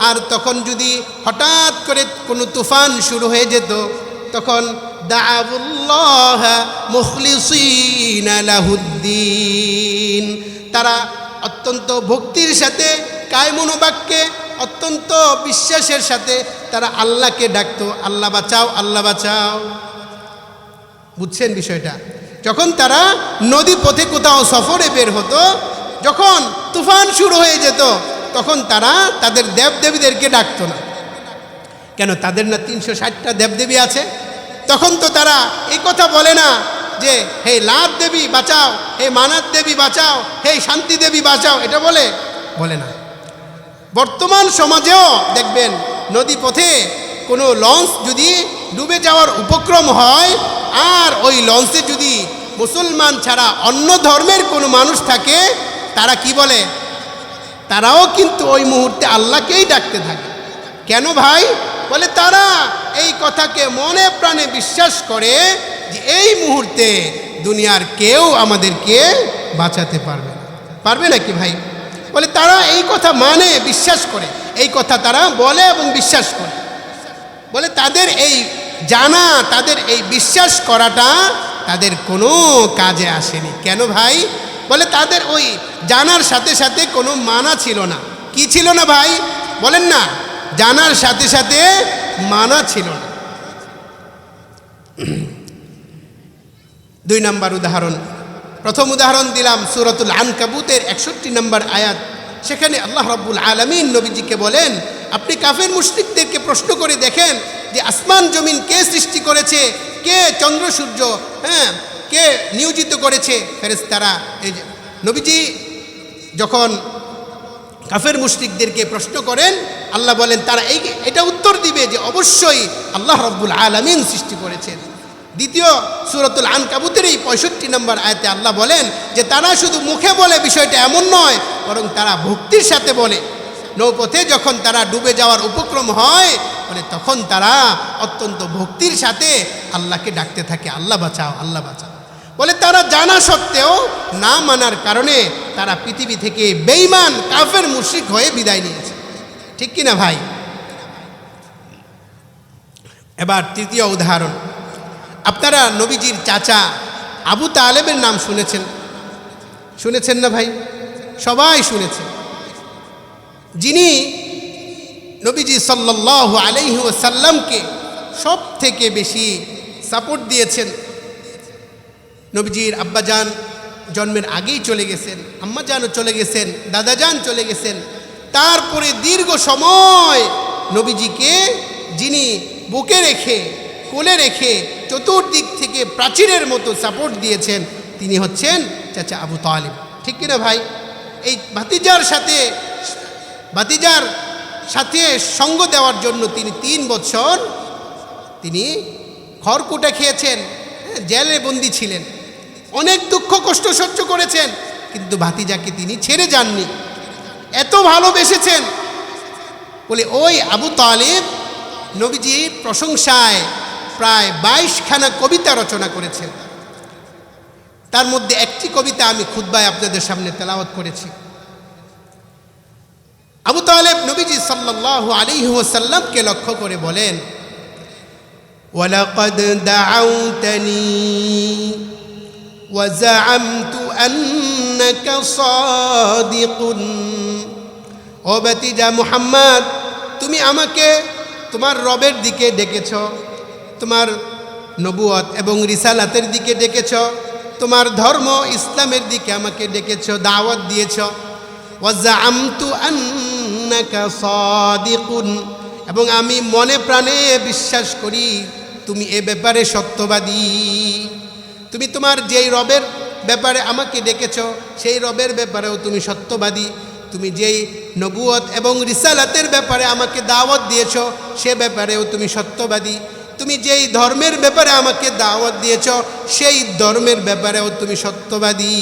আর তখন যদি হঠাৎ করে কোনো তুফান শুরু হয়ে যেত, তখন দা'উল্লাহ মুখলিসিনা লাহুদ্দিন, তারা অত্যন্ত ভক্তির সাথে কায়মনোবাক্যে অত্যন্ত বিশ্বাসের সাথে তারা আল্লাহকে ডাকতো, আল্লাহ বাঁচাও, আল্লাহ বাঁচাও। বুঝছেন বিষয়টা? যখন তারা নদী পথে কোথাও সফরে বের হতো, যখন তুফান শুরু হয়ে যেত, তখন তারা তাদের দেবদেবীদেরকে ডাকতো না। কেন? তাদের না 360টা দেবদেবী আছে। তখন তো তারা এই কথা বলে না যে হে লাত দেবী বাঁচাও, হে মানাত দেবী বাঁচাও, হে শান্তি দেবী বাঁচাও, এটা বলে না। বর্তমান সমাজেও দেখবেন নদী পথে কোনো লঞ্চ যদি ডুবে যাওয়ার উপক্রম হয়, আর ওই লঞ্চে যদি মুসলমান ছাড়া অন্য ধর্মের কোনো মানুষ থাকে, তারা কি বলে? তারাও কিন্তু ওই মুহূর্তে আল্লাহকেই ডাকতে থাকে। কেন ভাই? বলে তারা এই কথাকে মনে প্রাণে বিশ্বাস করে যে এই মুহূর্তে দুনিয়ার কেউ আমাদেরকে বাঁচাতে পারবে নাকি ভাই? বলে তারা এই কথা মানে, বিশ্বাস করে, এই কথা তারা বলে এবং বিশ্বাস করে। বলে তাদের এই জানা, তাদের এই বিশ্বাস করাটা তাদের কোনো কাজে আসেনি। কেন ভাই? বলে তাদের ওই জানার সাথে সাথে কোনো মানা ছিল না। কি ছিল না ভাই? বলেন না, জানার সাথে সাথে মানা ছিল না। 2 নম্বর উদাহরণ, প্রথম উদাহরণ দিলাম সূরাতুল আনকাবুতের 61 নম্বর আয়াত। সেখানে আল্লাহ রাব্বুল আলামিন নবীজিকে বলেন, আপনি কাফের মুশরিকদেরকে প্রশ্ন করে দেখেন যে আসমান জমিন কে সৃষ্টি করেছে, কে চন্দ্র সূর্য কে নিয়োজিত করেছে, ফেরেশতারা। এই যে নবীজি যখন কাফের মুশরিকদেরকে প্রশ্ন করেন, আল্লাহ বলেন তারা এটা উত্তর দিবে যে অবশ্যই আল্লাহ রাব্বুল আলামিন সৃষ্টি করেছেন। দ্বিতীয় সূরাতুল আনকাবুতের এই 65 নম্বর আয়াতে আল্লাহ বলেন যে তারা শুধু মুখে বলে, বিষয়টা এমন নয়, বরং তারা ভক্তির সাথে বলে। নৌপথে যখন তারা ডুবে যাওয়ার উপক্রম হয়, বলে তখন তারা অত্যন্ত ভক্তির সাথে আল্লাহকে ডাকতে থাকে, আল্লাহ বাঁচাও, আল্লাহ বাঁচাও। বলে তারা জানা সত্ত্বেও না মানার কারণে তারা পৃথিবী থেকে বেঈমান কাফের মুশরিক হয়ে বিদায় নিয়েছে। ঠিক কিনা ভাই? এবার তৃতীয় উদাহরণ, আপনারা নবীজির চাচা আবু তালেবের নাম শুনেছেন না ভাই? সবাই শুনেছেন। যিনি নবীজি সাল্লাল্লাহু আলাইহি ওয়াসাল্লামকে সব থেকে বেশি সাপোর্ট দিয়েছেন। নবীজির আব্বাজান জন্মের আগেই চলে গেছেন, আম্মাজানও চলে গেছেন, দাদাজান চলে গেছেন। তারপরে দীর্ঘ সময় নবীজিকে যিনি বুকে রেখে কোলে রেখে চতুর্দিক থেকে প্রাচীরের মতো সাপোর্ট দিয়েছেন তিনি হচ্ছেন চাচা আবু তালিব। ঠিক কিনা ভাই? এই ভাতিজার সাথে সঙ্গ দেওয়ার জন্য তিনি 3 বছর তিনি খড়কুটা খেয়েছেন, জেলে বন্দী ছিলেন, অনেক দুঃখ কষ্ট সহ্য করেছেন, কিন্তু ভাতিজাকে তিনি ছেড়ে যাননি, এত ভালোবেসেছেন। বলে ওই আবু তালিব নবীজির প্রশংসায় প্রায় 22খানা কবিতা রচনা করেছেন। তার মধ্যে একটি কবিতা আমি খুতবায় আপনাদের সামনে তেলাওয়াত করেছি। আবু তালেব নবীজি সাল্লাল্লাহু আলাইহি ওয়াসাল্লামকে লক্ষ্য করে বলেন, ওয়ালাকাদ দাআউতানি ওয়া যাআমতু আন্নাকা সাদিকুন। ও ভাতিজা মুহাম্মদ, তুমি আমাকে তোমার রবের দিকে ডেকেছ, তোমার নবুয়ত এবং রিসালাতের দিকে ডেকেছ, তোমার ধর্ম ইসলামের দিকে আমাকে ডেকেছ, দাওয়াত দিয়েছ। ওয়াজাআমতু আন্নাকা সাদিকুন, এবং আমি মনে প্রাণে বিশ্বাস করি তুমি এ ব্যাপারে সত্যবাদী। তুমি তোমার যেই রবের ব্যাপারে আমাকে ডেকেছ সেই রবের ব্যাপারেও তুমি সত্যবাদী। তুমি যেই নবুয়ত এবং রিসালাতের ব্যাপারে আমাকে দাওয়াত দিয়েছ সে ব্যাপারেও তুমি সত্যবাদী। তুমি যেই ধর্মের ব্যাপারে আমাকে দাওয়াত দিয়েছ সেই ধর্মের ব্যাপারেও তুমি সত্যবাদী।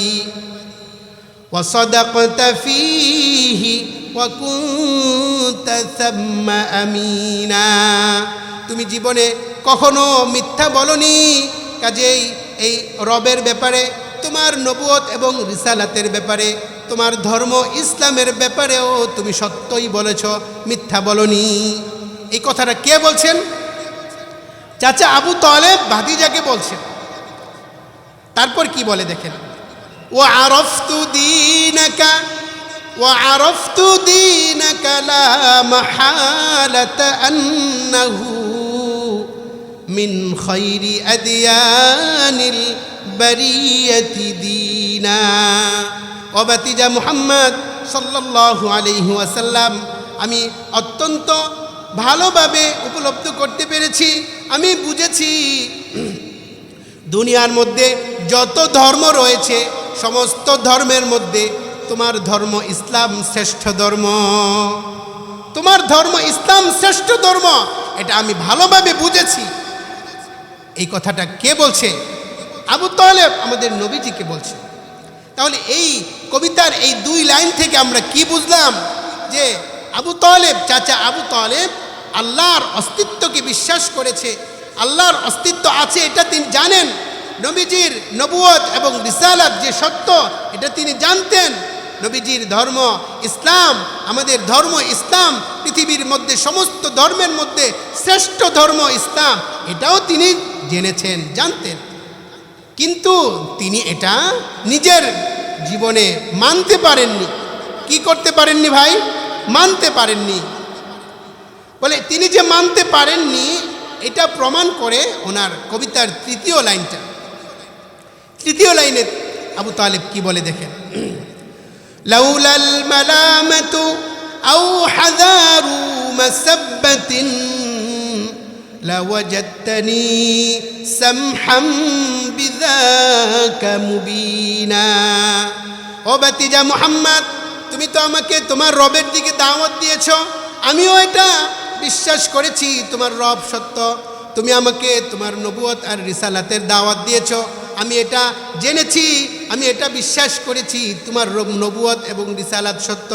ওয়াসাদাকতা ফীহি ওয়া কুনতা সাম্মা আমিনা, তুমি জীবনে কখনো মিথ্যা বলনি। কাজেই এই রবের ব্যাপারে, তোমার নবুয়ত এবং রিসালাতের ব্যাপারে, তোমার ধর্ম ইসলামের ব্যাপারেও তুমি সত্যই বলেছ, মিথ্যা বলনি। এই কথাটা কে বলছেন? চাচা আবু তালেব ভাতিজাকে বলছেন। তারপর কি বলে দেখেন, ওয়া আরাফতু দীনাকা লা মাহালাতা আন্নাহু মিন খায়রি আদিয়ানিল বারিয়াতি দীনা। ও ভাতিজা মুহাম্মদ সাল্লাল্লাহু আলাইহি ওয়াসাল্লাম, আমি অত্যন্ত ভালোভাবে উপলব্ধি করতে পেরেছি, আমি বুঝেছি দুনিয়ার মধ্যে যত ধর্ম রয়েছে সমস্ত ধর্মের মধ্যে তোমার ধর্ম ইসলাম শ্রেষ্ঠ ধর্ম। তোমার ধর্ম ইসলাম শ্রেষ্ঠ ধর্ম, এটা আমি ভালোভাবে বুঝেছি। এই কথাটা কে বলছে? আবু তালেব আমাদের নবীজিকে বলছে। তাহলে এই কবিতার এই 2 লাইন থেকে আমরা কি বুঝলাম? যে আবু তালেব, চাচা আবু তালেব আল্লাহর অস্তিত্বকে বিশ্বাস করেছে, আল্লাহর অস্তিত্ব আছে এটা তিনি জানেন। নবীজির নবুয়ত এবং রিসালাত যে সত্য এটা তিনি জানতেন। নবীজির ধর্ম ইসলাম, আমাদের ধর্ম ইসলাম, পৃথিবীর মধ্যে সমস্ত ধর্মের মধ্যে শ্রেষ্ঠ ধর্ম ইসলাম, এটাও তিনি জেনেছেন, জানতেন। কিন্তু তিনি এটা নিজের জীবনে মানতে পারেননি। কি করতে পারেননি ভাই? মানতে পারেননি। বলে তিনি যে মানতে পারেননি এটা প্রমাণ করে ওনার কবিতার 3য় লাইনটা। 3য় লাইনে আবু তালেব কি বলে দেখেন, লাউলাল মালামাতু আও হাযারু মাসাব্বাতিন লাওয়াজাদতানি সামহাম বিযাকা মুবিনা। ও ভাতিজা মুহাম্মদ, তুমি তো আমাকে তোমার রবের দিকে দাওয়াত দিয়েছ, আমিও এটা বিশ্বাস করেছি তোমার রব সত্য। তুমি আমাকে তোমার নবুয়ত আর রিসালাতের দাওয়াত দিয়েছ, আমি এটা জেনেছি, আমি এটা বিশ্বাস করেছি তোমার নবুয়ত এবং রিসালাত সত্য।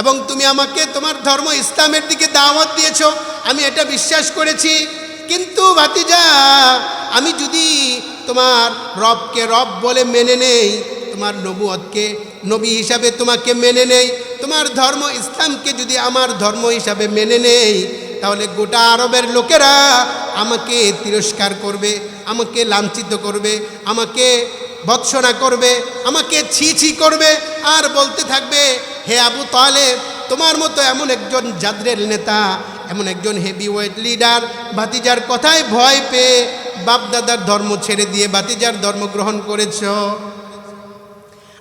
এবং তুমি আমাকে তোমার ধর্ম ইসলামের দিকে দাওয়াত দিয়েছ, আমি এটা বিশ্বাস করেছি। কিন্তু ভাতিজা, আমি যদি তোমার রবকে রব বলে মেনে নেই, তোমার নবুয়তকে নবী হিসাবে তোমাকে মেনে নেই, তোমার ধর্ম ইসলামকে যদি আমার ধর্ম হিসাবে মেনে নেই, তাহলে গোটা আরবের লোকেরা আমাকে তিরস্কার করবে, আমাকে লাঞ্ছিত করবে, আমাকে ভৎসনা করবে, আমাকে ছি ছি করবে, আর বলতে থাকবে, হে আবু তালেব, তোমার মতো এমন একজন জাদরের নেতা, এমন একজন হেভিওয়েট লিডার ভাতিজার কথায় ভয় পেয়ে বাপদাদার ধর্ম ছেড়ে দিয়ে ভাতিজার ধর্ম গ্রহণ করেছ।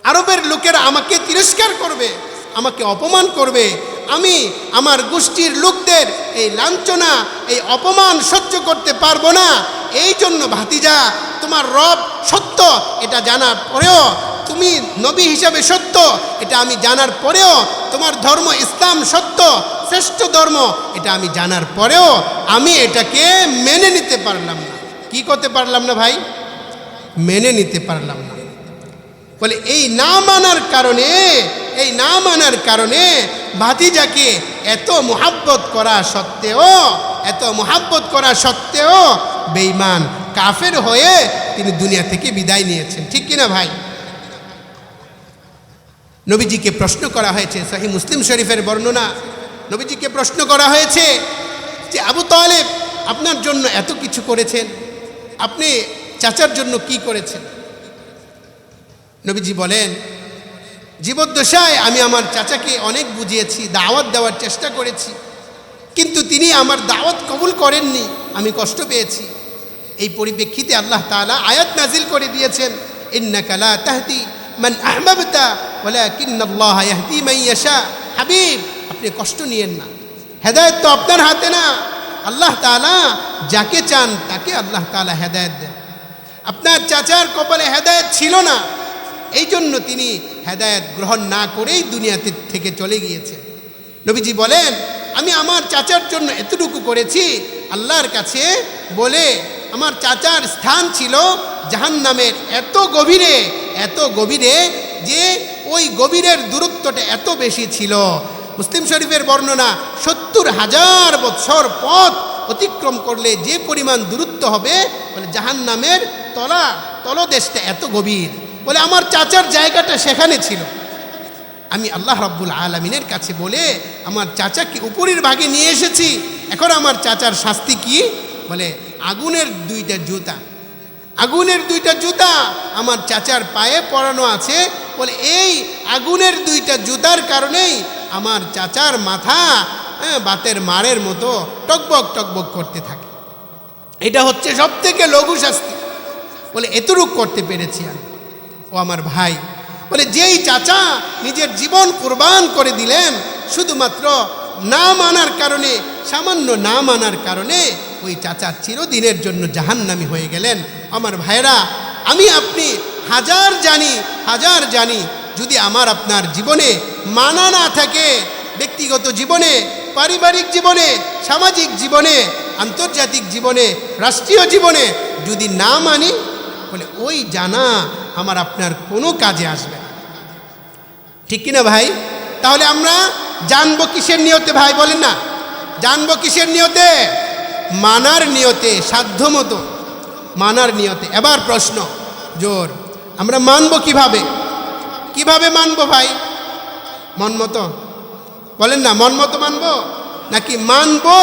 আরবের লোকেরা আমাকে তিরস্কার করবে, আমাকে অপমান করবে, আমি আমার গোষ্ঠীর লোকদের এই লাঞ্ছনা, এই অপমান সহ্য করতে পারবো না। এই জন্য ভাতিজা, তোমার রব সত্য এটা জানার পরেও, তুমি নবী হিসাবে সত্য এটা আমি জানার পরেও, তোমার ধর্ম ইসলাম সত্য শ্রেষ্ঠ ধর্ম এটা আমি জানার পরেও আমি এটাকে মেনে নিতে পারলাম না। কি করতে পারলাম না ভাই? মেনে নিতে পারলাম না। বলে এই না মানার কারণে ভাতিজাকে এত মোহাব্বত করা সত্ত্বেও বেঈমান কাফের হয়ে তিনি দুনিয়া থেকে বিদায় নিয়েছেন। ঠিক কিনা ভাই? নবীজিকে প্রশ্ন করা হয়েছে, সহিহ মুসলিম শরীফের বর্ণনা, নবীজিকে প্রশ্ন করা হয়েছে যে আবু তালেব আপনার জন্য এত কিছু করেছেন, আপনি চাচার জন্য কি করেছেন? নবীজি বলেন, জীবদ্দশায় আমি আমার চাচাকে অনেক বুঝিয়েছি, দাওয়াত দেওয়ার চেষ্টা করেছি, কিন্তু তিনি আমার দাওয়াত কবুল করেননি, আমি কষ্ট পেয়েছি। এই পরিপ্রেক্ষিতে আল্লাহ তাআলা আয়াত নাজিল করে দিয়েছেন, ইন্নাকা লা তাহদি মান আহবাবতা ওয়ালাকিন্নাল্লাহা ইয়াহদি মান ইয়াশা। হাবিব, আপনি কষ্ট নিয়েন না, হেদায়েত তো আপনার হাতে না, আল্লাহ তাআলা যাকে চান তাকে আল্লাহ তাআলা হেদায়েত দেন। আপনার চাচার কপালে হেদায়েত ছিল না, এই জন্য তিনি হেদায়েত গ্রহণ না করেই দুনিয়াতে থেকে চলে গিয়েছেন। নবীজি বলেন, আমি আমার চাচার জন্য এতটুকু করেছি আল্লাহর কাছে বলে, আমার চাচার স্থান ছিল জাহান্নামের এত গভীরে যে ওই গভীরের দূরত্বটা এত বেশি ছিল। মুসলিম শরীফের বর্ণনা, 70,000 বছর পথ অতিক্রম করলে যে পরিমাণ দূরত্ব হবে, বলে জাহান্নামের তলদেশটা এত গভীর, বলে আমার চাচার জায়গাটা সেখানে ছিল। আমি আল্লাহ রাব্বুল আলামিনের কাছে বলে আমার চাচাকে উপরের ভাগে নিয়ে এসেছি। এখন আমার চাচার শাস্তি কি? বলে আগুনের 2টা জুতা আমার চাচার পায়ে পরানো আছে। বলে এই আগুনের 2টা জুতার কারণেই আমার চাচার মাথা বাতের মারের মতো টকবক করতে থাকে। এটা হচ্ছে সবথেকে লঘু শাস্তি। বলে এতটুকু করতে পেরেছি আমি। ও আমার ভাই, বলে যেই চাচা নিজের জীবন কুরবান করে দিলেন শুধুমাত্র না মানার কারণে, সামান্য না মানার কারণে, ওই চাচা চিরদিনের জন্য জাহান্নামী হয়ে গেলেন। আমার ভাইরা, আমি আপনি হাজার জানি যদি আমার আপনার জীবনে মানা না থাকে, ব্যক্তিগত জীবনে, পারিবারিক জীবনে, সামাজিক জীবনে, আন্তর্জাতিক জীবনে, রাষ্ট্রীয় জীবনে যদি না মানি, বলে ওই জানা আমার আপনার কোনো কাজে আসবে না। ঠিক কিনা ভাই? তাহলে আমরা জানবো কিসের নিয়তে ভাই? বলেন না, জানবো কিসের নিয়তে? মানার নিয়তে, সাধ্যমতো মানার নিয়তে। এবার প্রশ্ন জোর, আমরা মানবো কিভাবে মানবো ভাই? মন মতো? বলেন না, মন মতো মানবো নাকি মানবো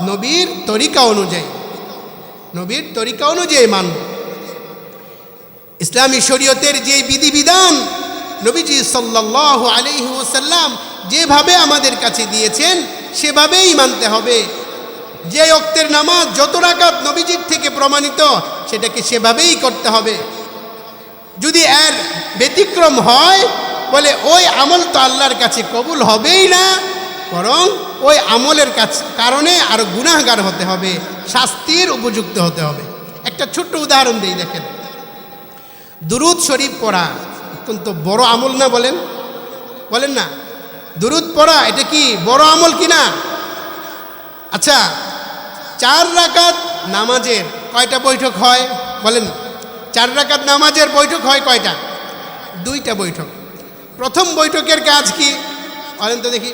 নবীর তরিকা অনুযায়ী মানবো? ইসলামী শরীয়তের যে বিধিবিধান নবীজি সাল্লাল্লাহু আলাইহি ওয়াসাল্লাম যেভাবে আমাদের কাছে দিয়েছেন সেভাবেই মানতে হবে। যে ওয়াক্তের নামাজ যত রাকাত নবীজির থেকে প্রমাণিত সেটাকে সেভাবেই করতে হবে। যদি এর ব্যতিক্রম হয়, বলে ওই আমল তো আল্লাহর কাছে কবুল হবেই না, বরং ওই আমলের কারণে আরো গুনাহগার হতে হবে, শাস্তির উপযুক্ত হতে হবে। একটা ছোট্ট উদাহরণ দিই, দেখেন। দুরুদ শরীফ পড়া অত্যন্ত বড় আমল না? বলেন না, দুরুদ পড়া এটা কি বড় আমল কিনা? আচ্ছা, 4 রাকাত নামাজের কয়টা বৈঠক হয়? বলেন, 4 রাকাত নামাজের বৈঠক হয় কয়টা? 2টা বৈঠক। প্রথম বৈঠকের কাজ কি বলেন তো দেখি?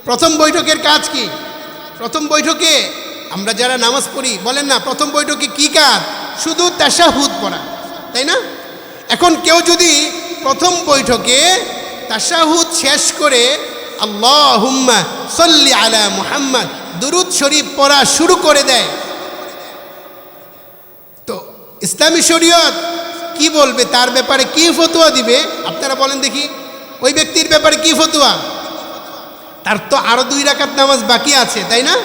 প্রথম বৈঠকের কাজ কি? প্রথম বৈঠকে আমরা যারা নামাজ পড়ি, বলেন না, প্রথম বৈঠকে কি কাজ? শুধু তাশাহুদ পড়া, তাই না? এখন কেউ যদি প্রথম বৈঠকে তাশাহুদ শেষ করে আল্লাহুম্মা সাল্লি আলা মুহাম্মদ দুরুদ শরীফ পড়া শুরু করে দেয়, তো ইসলামী শরীয়ত কি বলবে? তার ব্যাপারে কি ফতোয়া দিবে? আপনারা বলেন দেখি, ওই ব্যক্তির ব্যাপারে কি ফতোয়া? তার তো আরো 2 রাকাত নামাজ বাকি আছে, তাই না?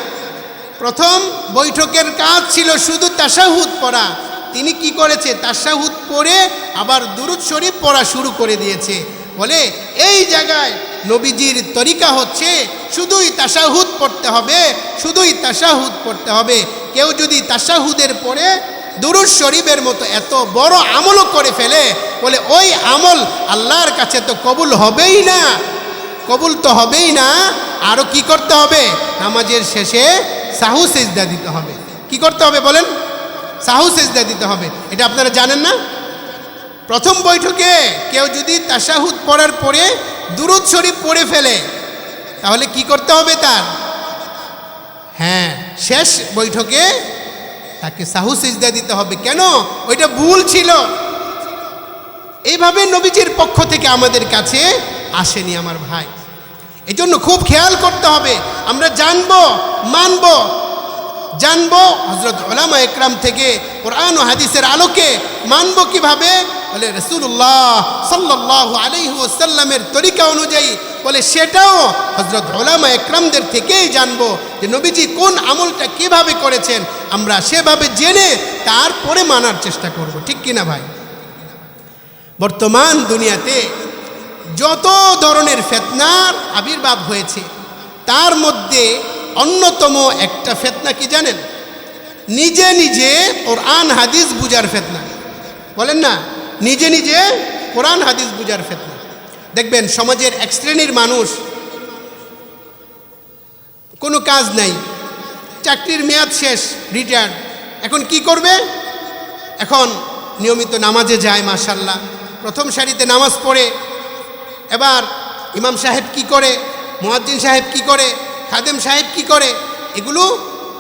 প্রথম বৈঠকের কাজ ছিল শুধু তাশাহুদ পড়া। তিনি কি করেছে? তাশাহুদ পড়ে আবার দুরূদ শরীফ পড়া শুরু করে দিয়েছে। বলে এই জায়গায় নবীজির তরিকা হচ্ছে শুধুই তাশাহুদ পড়তে হবে, শুধুই তাশাহুদ পড়তে হবে। কেউ যদি তাশাহুদের পরে দুরূদ শরীফের মতো এত বড় আমলও করে ফেলে, বলে ওই আমল আল্লাহর কাছে তো কবুল হবেই না, কবুল তো হবেই না। আরও কি করতে হবে? নামাজের শেষে সাহু সেজদা দিতে হবে। কি করতে হবে বলেন? সাহু সেজদা দিতে হবে। এটা আপনারা জানেন না? প্রথম বৈঠকে কেউ যদি তাশাহুদ পড়ার পরে দুরূদ শরীফ পড়ে ফেলে, তাহলে কি করতে হবে তার? হ্যাঁ, শেষ বৈঠকে তাকে সাহু সিজদা দিতে হবে। কেন? ওইটা ভুল ছিল। এইভাবে নবীজির পক্ষ থেকে আমাদের কাছে আসেনি আমার ভাই। এই জন্য খুব খেয়াল করতে হবে। আমরা জানবো, মানবো, জানবো হযরত উলামা একরাম থেকে কোরআন ও হাদিসের আলোকে। মানবো কিভাবে? বলে রাসূলুল্লাহ সাল্লাল্লাহু আলাইহি ওয়াসাল্লামের তরিকা অনুযায়ী। বলে সেটাও হযরত উলামা একরামদের থেকেই জানবো যে নবীজি কোন আমলটা কিভাবে করেছেন, আমরা সেভাবে জেনে তারপরে মানার চেষ্টা করব। ঠিক কিনা ভাই? বর্তমান দুনিয়াতে যত ধরনের ফিতনার আবির্ভাব হয়েছে, তার মধ্যে অন্যতম একটা ফিতনা কি জানেন? নিজে নিজে কোরআন হাদিস বুঝার ফিতনা। বলেন না, নিজে নিজে কোরআন হাদিস বুঝার ফিতনা। দেখবেন সমাজের এক শ্রেণীর মানুষ, কোনো কাজ নাই, চাকরির মেয়াদ শেষ, রিটায়ার্ড, এখন কি করবে? এখন নিয়মিত নামাজে যায়, মাশাআল্লাহ, প্রথম সারিতে নামাজ পড়ে। এবার ইমাম সাহেব কি করে, মুয়াজ্জিন সাহেব কি করে, খাদেম সাহেব কি করে, এগুলো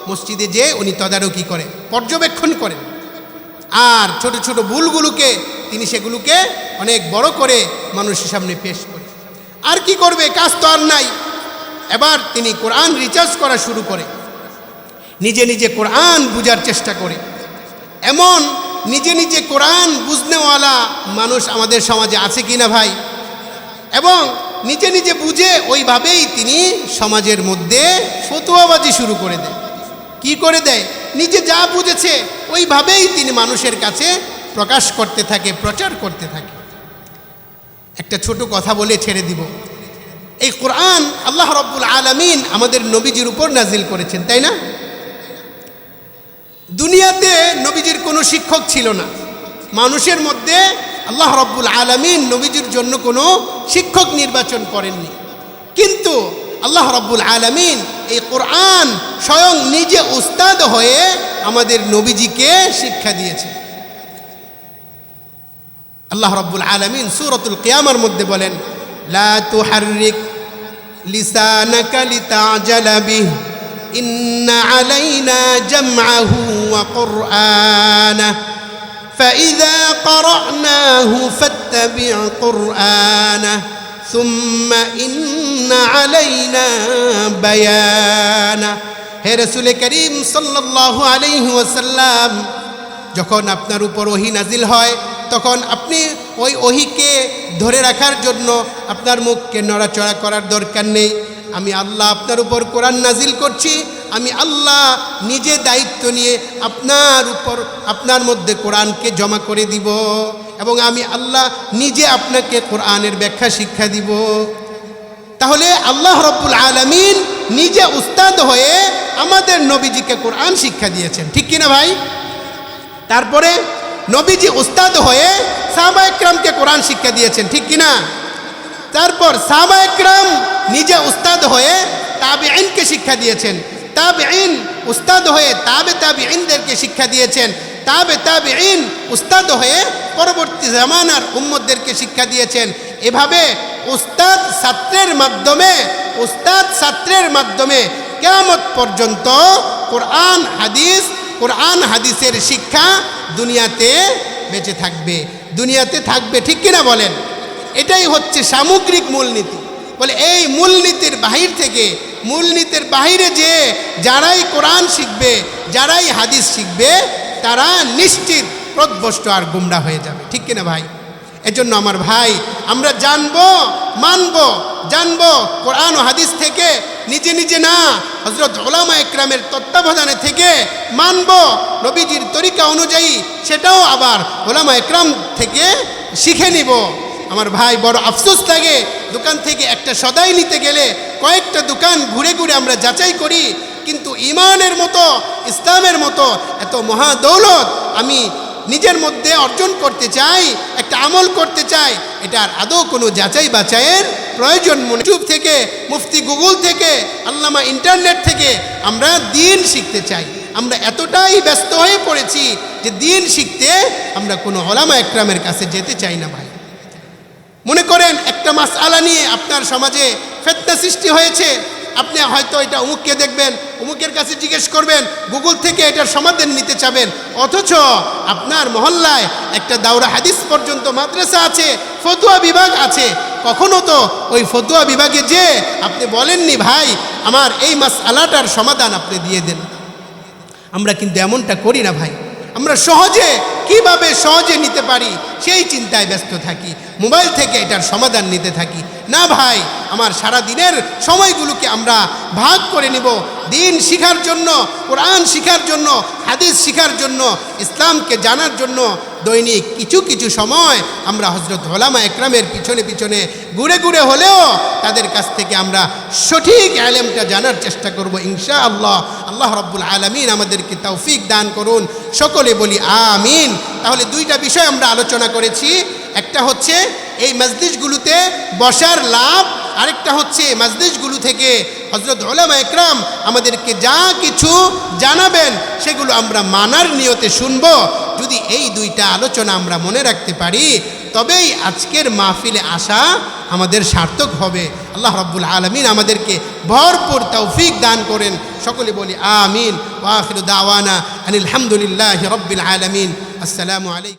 মসজিদে যেয়ে উনি তদারকি করে, পর্যবেক্ষণ করেন। আর ছোট ছোট ভুলগুলোকে তিনি সেগুলোকে অনেক বড় করে মানুষের সামনে পেশ করে। আর কি করবে? কাজ তো আর নাই। এবার তিনি কোরআন রিসার্চ করা শুরু করে, নিজে নিজে কোরআন বুঝার চেষ্টা করে। এমন নিজে নিজে কোরআন বুঝনেওয়ালা মানুষ আমাদের সমাজে আছে কি না ভাই? এবং নিজে নিজে বুঝে ওইভাবেই তিনি সমাজের মধ্যে ফতোয়াবাজি শুরু করে দেয়। কি করে দেয়? নিজে যা বুঝেছে ওইভাবেই তিনি মানুষের কাছে প্রকাশ করতে থাকে, প্রচার করতে থাকে। একটা ছোট কথা বলে ছেড়ে দিব। এই কোরআন আল্লাহ রাব্বুল আলামিন আমাদের নবীজির উপর নাজিল করেছেন, তাই না? দুনিয়াতে নবীজির কোনো শিক্ষক ছিল না। মানুষের মধ্যে আল্লাহ রাব্বুল আলামিন নবীজির জন্য কোনো শিক্ষক নির্বাচন করেননি। কিন্তু আল্লাহ রাব্বুল আলামিন এই কোরআন স্বয়ং নিজে উস্তাদ হয়ে আমাদের নবীজিকে শিক্ষা দিয়েছে। আল্লাহ রাব্বুল আলামিন সূরাতুল কিয়ামার মধ্যে বলেন, লা তুহাররিক লিসানাকা লিতাজালা বিহি ইন্না আলাইনা জামআহু ওয়া কুরআনাহু فإذا قرأناه فاتبع قرآنه ثم إن علينا بيانه। হে রাসূল করিম সাল্লাল্লাহু আলাইহি ওয়াসাল্লাম, যখন আপনার উপর ওহী নাজিল হয় তখন আপনি ওই ওহীকে ধরে রাখার জন্য আপনার মুখকে নড়াচড়া করার দরকার নেই। আমি আল্লাহ আপনার উপর কোরআন নাজিল করছি, আমি আল্লাহ নিজে দায়িত্ব নিয়ে আপনার উপর, আপনার মধ্যে কোরআনকে জমা করে দিব এবং আমি আল্লাহ নিজে আপনাকে কোরআনের ব্যাখ্যা শিক্ষা দিব। তাহলে আল্লাহ রাব্বুল আলামিন নিজে উস্তাদ হয়ে আমাদের নবীজিকে কোরআন শিক্ষা দিয়েছেন, ঠিক কিনা ভাই? তারপরে নবীজি উস্তাদ হয়ে সাহাবা একরামকে কোরআন শিক্ষা দিয়েছেন, ঠিক কিনা? তারপর সাহাবা একরাম নিজে উস্তাদ হয়ে তাবেঈনকে শিক্ষা দিয়েছেন, তাবেঈন উস্তাদ হয়ে তাবেঈনদেরকে শিক্ষা দিয়েছেন, তাবেঈন উস্তাদ হয়ে পরবর্তী জামানার উম্মতদেরকে শিক্ষা দিয়েছেন। এভাবে উস্তাদ ছাত্রের মাধ্যমে কিয়ামত পর্যন্ত কোরআন হাদিসের শিক্ষা দুনিয়াতে বেঁচে থাকবে, দুনিয়াতে থাকবে, ঠিক কিনা বলেন? এটাই হচ্ছে সামগ্রিক মূলনীতি। বলে এই মূলনীতির বাহিরে যে যারাই কোরআন শিখবে, যারাই হাদিস শিখবে, তারা নিশ্চিত পথভ্রষ্ট আর গুমরা হয়ে যাবে, ঠিক কিনা ভাই? এজন্য আমার ভাই, আমরা জানবো, মানবো, জানবো কোরআন ও হাদিস থেকে, নিজে নিজে না, হযরত উলামা একরামের তত্ত্বাবধানে থেকে মানবো, নবীজির তরিকা অনুযায়ী সেটাও আবার উলামা একরাম থেকে শিখে নিব। আমার ভাই, বড় আফসোস লাগে, দোকান থেকে একটা সদাই নিতে গেলে কয়েকটা দোকান ঘুরে ঘুরে আমরা যাচাই করি, কিন্তু ঈমানের মতো, ইসলামের মতো এত মহা দৌলত আমি নিজের মধ্যে অর্জন করতে চাই, একটা আমল করতে চাই, এটার আদৌ কোনো যাচাই বাছাইয়ের প্রয়োজন মনে। ইউটিউব থেকে, মুফতি গুগল থেকে, আল্লামা ইন্টারনেট থেকে আমরা দিন শিখতে চাই। আমরা এতটাই ব্যস্ত হয়ে পড়েছি যে দিন শিখতে আমরা কোনো উলামা একরামের কাছে যেতে চাই না ভাই। মনে করেন একটা মাসআলা নিয়ে আপনার সমাজে ফিতনা সৃষ্টি হয়েছে, আপনি হয়তো এটা অমুককে দেখবেন, অমুকের কাছে জিজ্ঞেস করবেন, গুগল থেকে এটার সমাধান নিতে চাবেন, অথচ আপনার মহল্লায় একটা দাওরা হাদিস পর্যন্ত মাদ্রাসা আছে, ফতোয়া বিভাগ আছে। কখনো তো ওই ফতোয়া বিভাগে যে আপনি বলেননি, ভাই আমার এই মাসআলাটার সমাধান আপনি দিয়ে দেন। আমরা কিন্তু এমনটা করি না ভাই। আমরা সহজে, কিভাবে সহজে নিতে পারি সেই চিন্তায় ব্যস্ত থাকি, মোবাইল থেকে এটার সমাধান নিতে থাকি। না ভাই, আমার সারা দিনের সময়গুলোকে আমরা ভাগ করে নিব দিন শিখার জন্য, কোরআন শিখার জন্য, হাদিস শিখার জন্য, ইসলামকে জানার জন্য। দৈনিক কিছু কিছু সময় আমরা হযরত উলামা একরামের পিছনে পিছনে ঘুরে ঘুরে হলেও তাদের কাছ থেকে আমরা সঠিক ইলমটা জানার চেষ্টা করব ইনশাআল্লাহ। আল্লাহ রাব্বুল আলামিন আমাদেরকে তৌফিক দান করুন, সকলে বলি আমিন। তাহলে দুইটা বিষয় আমরা আলোচনা করেছি, একটা হচ্ছে এই মজলিসগুলোতে বসার লাভ, আরেকটা হচ্ছে মজলিসগুলো থেকে হযরত উলামা একরাম আমাদেরকে যা কিছু জানাবেন সেগুলো আমরা মানার নিয়তে শুনব। যদি এই দুইটা আলোচনা আমরা মনে রাখতে পারি তবেই আজকের মাহফিলে আসা আমাদের সার্থক হবে। আল্লাহ রাব্বুল আলামিন আমাদেরকে ভরপুর তৌফিক দান করেন, সকলে বলি আমিন। ওয়া আখিরু দাওয়ানা আনিল হামদুলিল্লাহি রাব্বিল আলামিন। আসসালামু আলাইকুম।